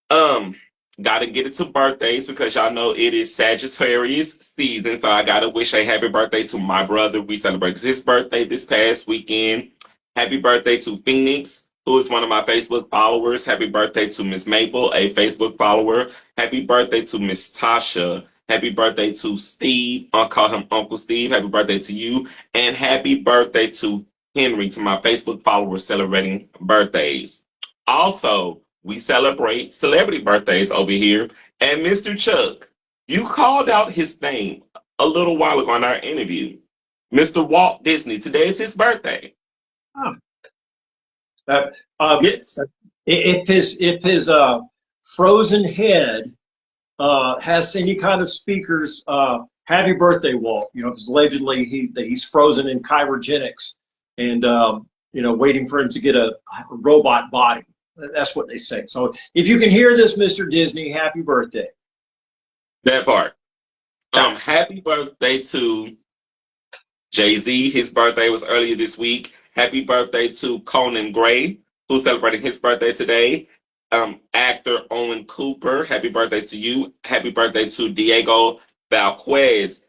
A: Um, Gotta get it to birthdays because y'all know it is Sagittarius season. So I gotta wish a happy birthday to my brother. We celebrated his birthday this past weekend. Happy birthday to Phoenix, who is one of my Facebook followers. Happy birthday to Miss Maple, a Facebook follower. Happy birthday to Miss Tasha. Happy birthday to Steve. I'll call him Uncle Steve. Happy birthday to you. And happy birthday to Henry, to my Facebook followers celebrating birthdays. Also, we celebrate celebrity birthdays over here. And Mr. Chuck, you called out his name a little while ago in our interview. Mr. Walt Disney. Today is his birthday.
B: Huh.
A: Yes.
B: If his frozen head has any kind of speakers, happy birthday, Walt. You know, because allegedly he's frozen in cryogenics and waiting for him to get a robot body. That's what they say. So if you can hear this, Mr. Disney, happy birthday.
A: That part. Happy birthday to Jay-Z. His birthday was earlier this week. Happy birthday to Conan Gray, who's celebrating his birthday today. Actor Owen Cooper, happy birthday to you. Happy birthday to Diego Velazquez.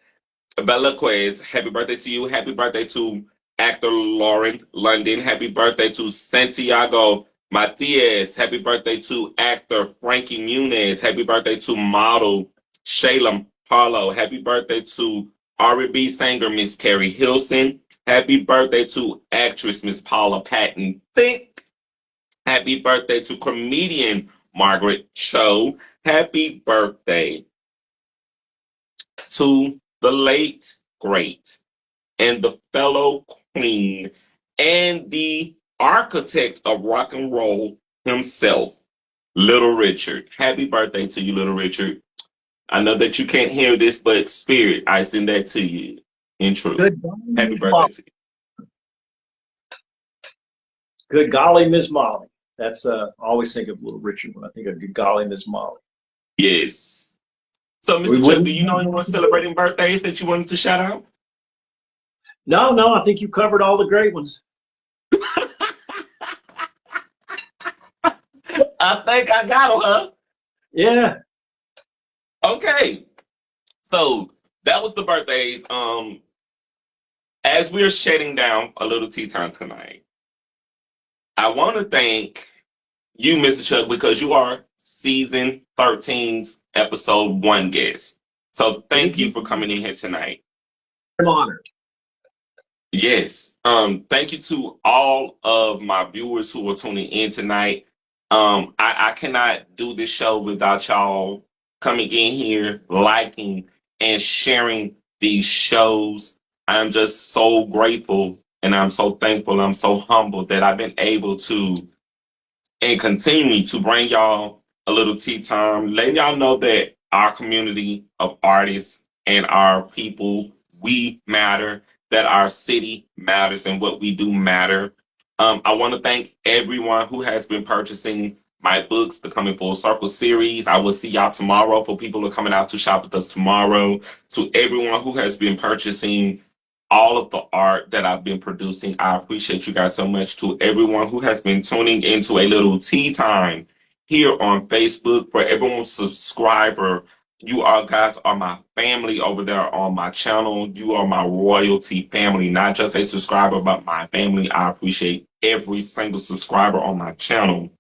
A: Happy birthday to you. Happy birthday to actor Lauren London. Happy birthday to Santiago Matias. Happy birthday to actor Frankie Muniz. Happy birthday to model Shayla Harlow. Happy birthday to R&B singer Miss Carrie Hilson. Happy birthday to actress Miss Paula Patton Thick. Happy birthday to comedian Margaret Cho. Happy birthday to the late, great, and the fellow queen and the architect of rock and roll himself, Little Richard. Happy birthday to you, Little Richard. I know that you can't hear this, but spirit, I send that to you in truth.
B: Good
A: Happy birthday to you.
B: Good golly, Miss Molly. That's I always think of Little Richard when I think of Good golly, Miss Molly.
A: Yes. So, Mr. Chuck, do you know anyone celebrating birthdays that you wanted to shout out?
B: No, I think you covered all the great ones.
A: I think I got them, huh?
B: Yeah.
A: Okay. So that was the birthdays. As we're shutting down a little tea time tonight, I want to thank you, Mr. Chuck, because you are season 13's episode 1 guest. So thank you for coming in here tonight.
B: I'm honored.
A: Yes. Thank you to all of my viewers who are tuning in tonight. I cannot do this show without y'all coming in here, liking, and sharing these shows. I'm just so grateful and I'm so thankful. I'm so humbled that I've been able to and continue to bring y'all a little tea time, letting y'all know that our community of artists and our people, we matter, that our city matters and what we do matter. I want to thank everyone who has been purchasing my books, the Coming Full Circle series. I will see y'all tomorrow for people who are coming out to shop with us tomorrow. To everyone who has been purchasing all of the art that I've been producing, I appreciate you guys so much. To everyone who has been tuning into a little tea time here on Facebook, for everyone subscriber, you all guys are my family over there on my channel. You are my royalty family, not just a subscriber, but my family. I appreciate every single subscriber on my channel.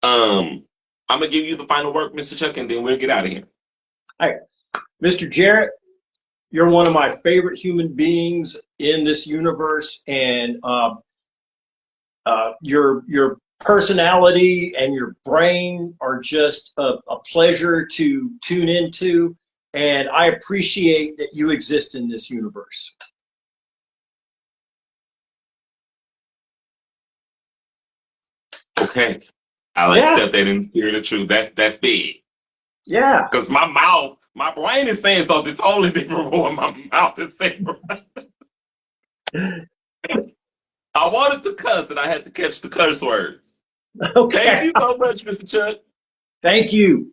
A: I'm gonna give you the final word, Mr. Chuck, and then we'll get out of here.
B: Hey, Mr. Jarrett, you're one of my favorite human beings in this universe, and your personality and your brain are just a pleasure to tune into, and I appreciate that you exist in this universe.
A: Okay. I'll accept that in the spirit of truth. That's big.
B: Yeah.
A: Because my brain is saying something totally different from what my mouth is saying. I wanted to cuss and I had to catch the curse words. Thank
B: Okay.
A: you so much, Mr. Chuck.
B: Thank you.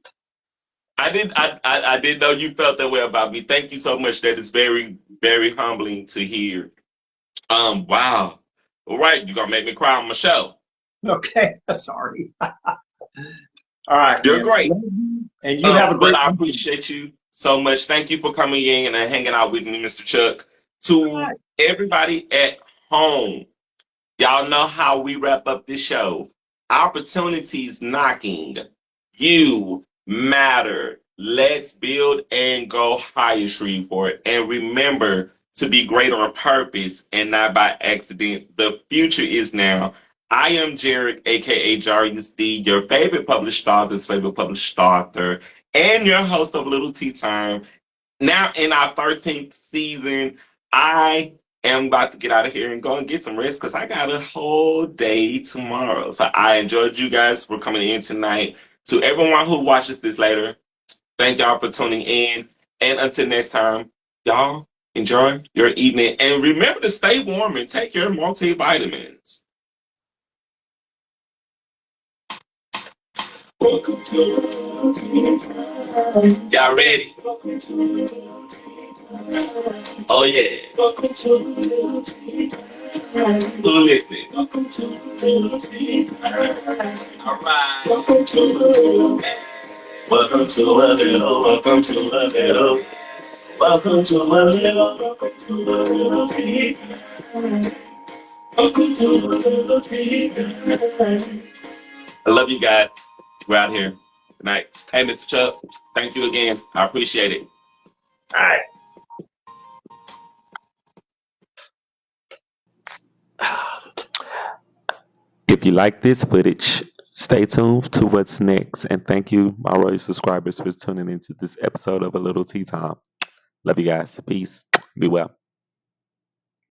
A: I didn't know you felt that way about me. Thank you so much. That is very, very humbling to hear. Wow. All right, you're gonna make me cry on my show.
B: Okay. Sorry. All right,
A: You're
B: man.
A: great.
B: And you have a
A: But
B: great
A: I
B: weekend.
A: appreciate you so much. Thank you for coming in and hanging out with me, Mr. Chuck.
B: All
A: To
B: right.
A: everybody at home, y'all know how we wrap up this show. Opportunities knocking. You matter. Let's build and go higher, Shreveport. And remember to be great on purpose and not by accident. The future is now. I am Jarek, aka Jarius D, your favorite published author's favorite published author, and your host of Little Tea Time. Now in our 13th season, I am about to get out of here and go and get some rest because I got a whole day tomorrow. So I enjoyed you guys for coming in tonight. To everyone who watches this later, thank y'all for tuning in. And until next time, y'all enjoy your evening. And remember to stay warm and take your multivitamins. Welcome to Little Tea Time. Y'all ready? Welcome to Little Tea Time. Oh yeah. Welcome to Little Tea Time. Who listening? Welcome to Little Tea Time. All right. Welcome to Little. Welcome to a little. Welcome to a little. Welcome to a little. Welcome to a little tea time. Welcome to a little tea time. I love you guys. We're out here. Good night. Hey, Mr. Chuck, thank you again. I appreciate it.
B: All right.
A: If you like this footage, stay tuned to what's next. And thank you, my royal subscribers, for tuning into this episode of A Little Tea Time. Love you guys. Peace. Be well.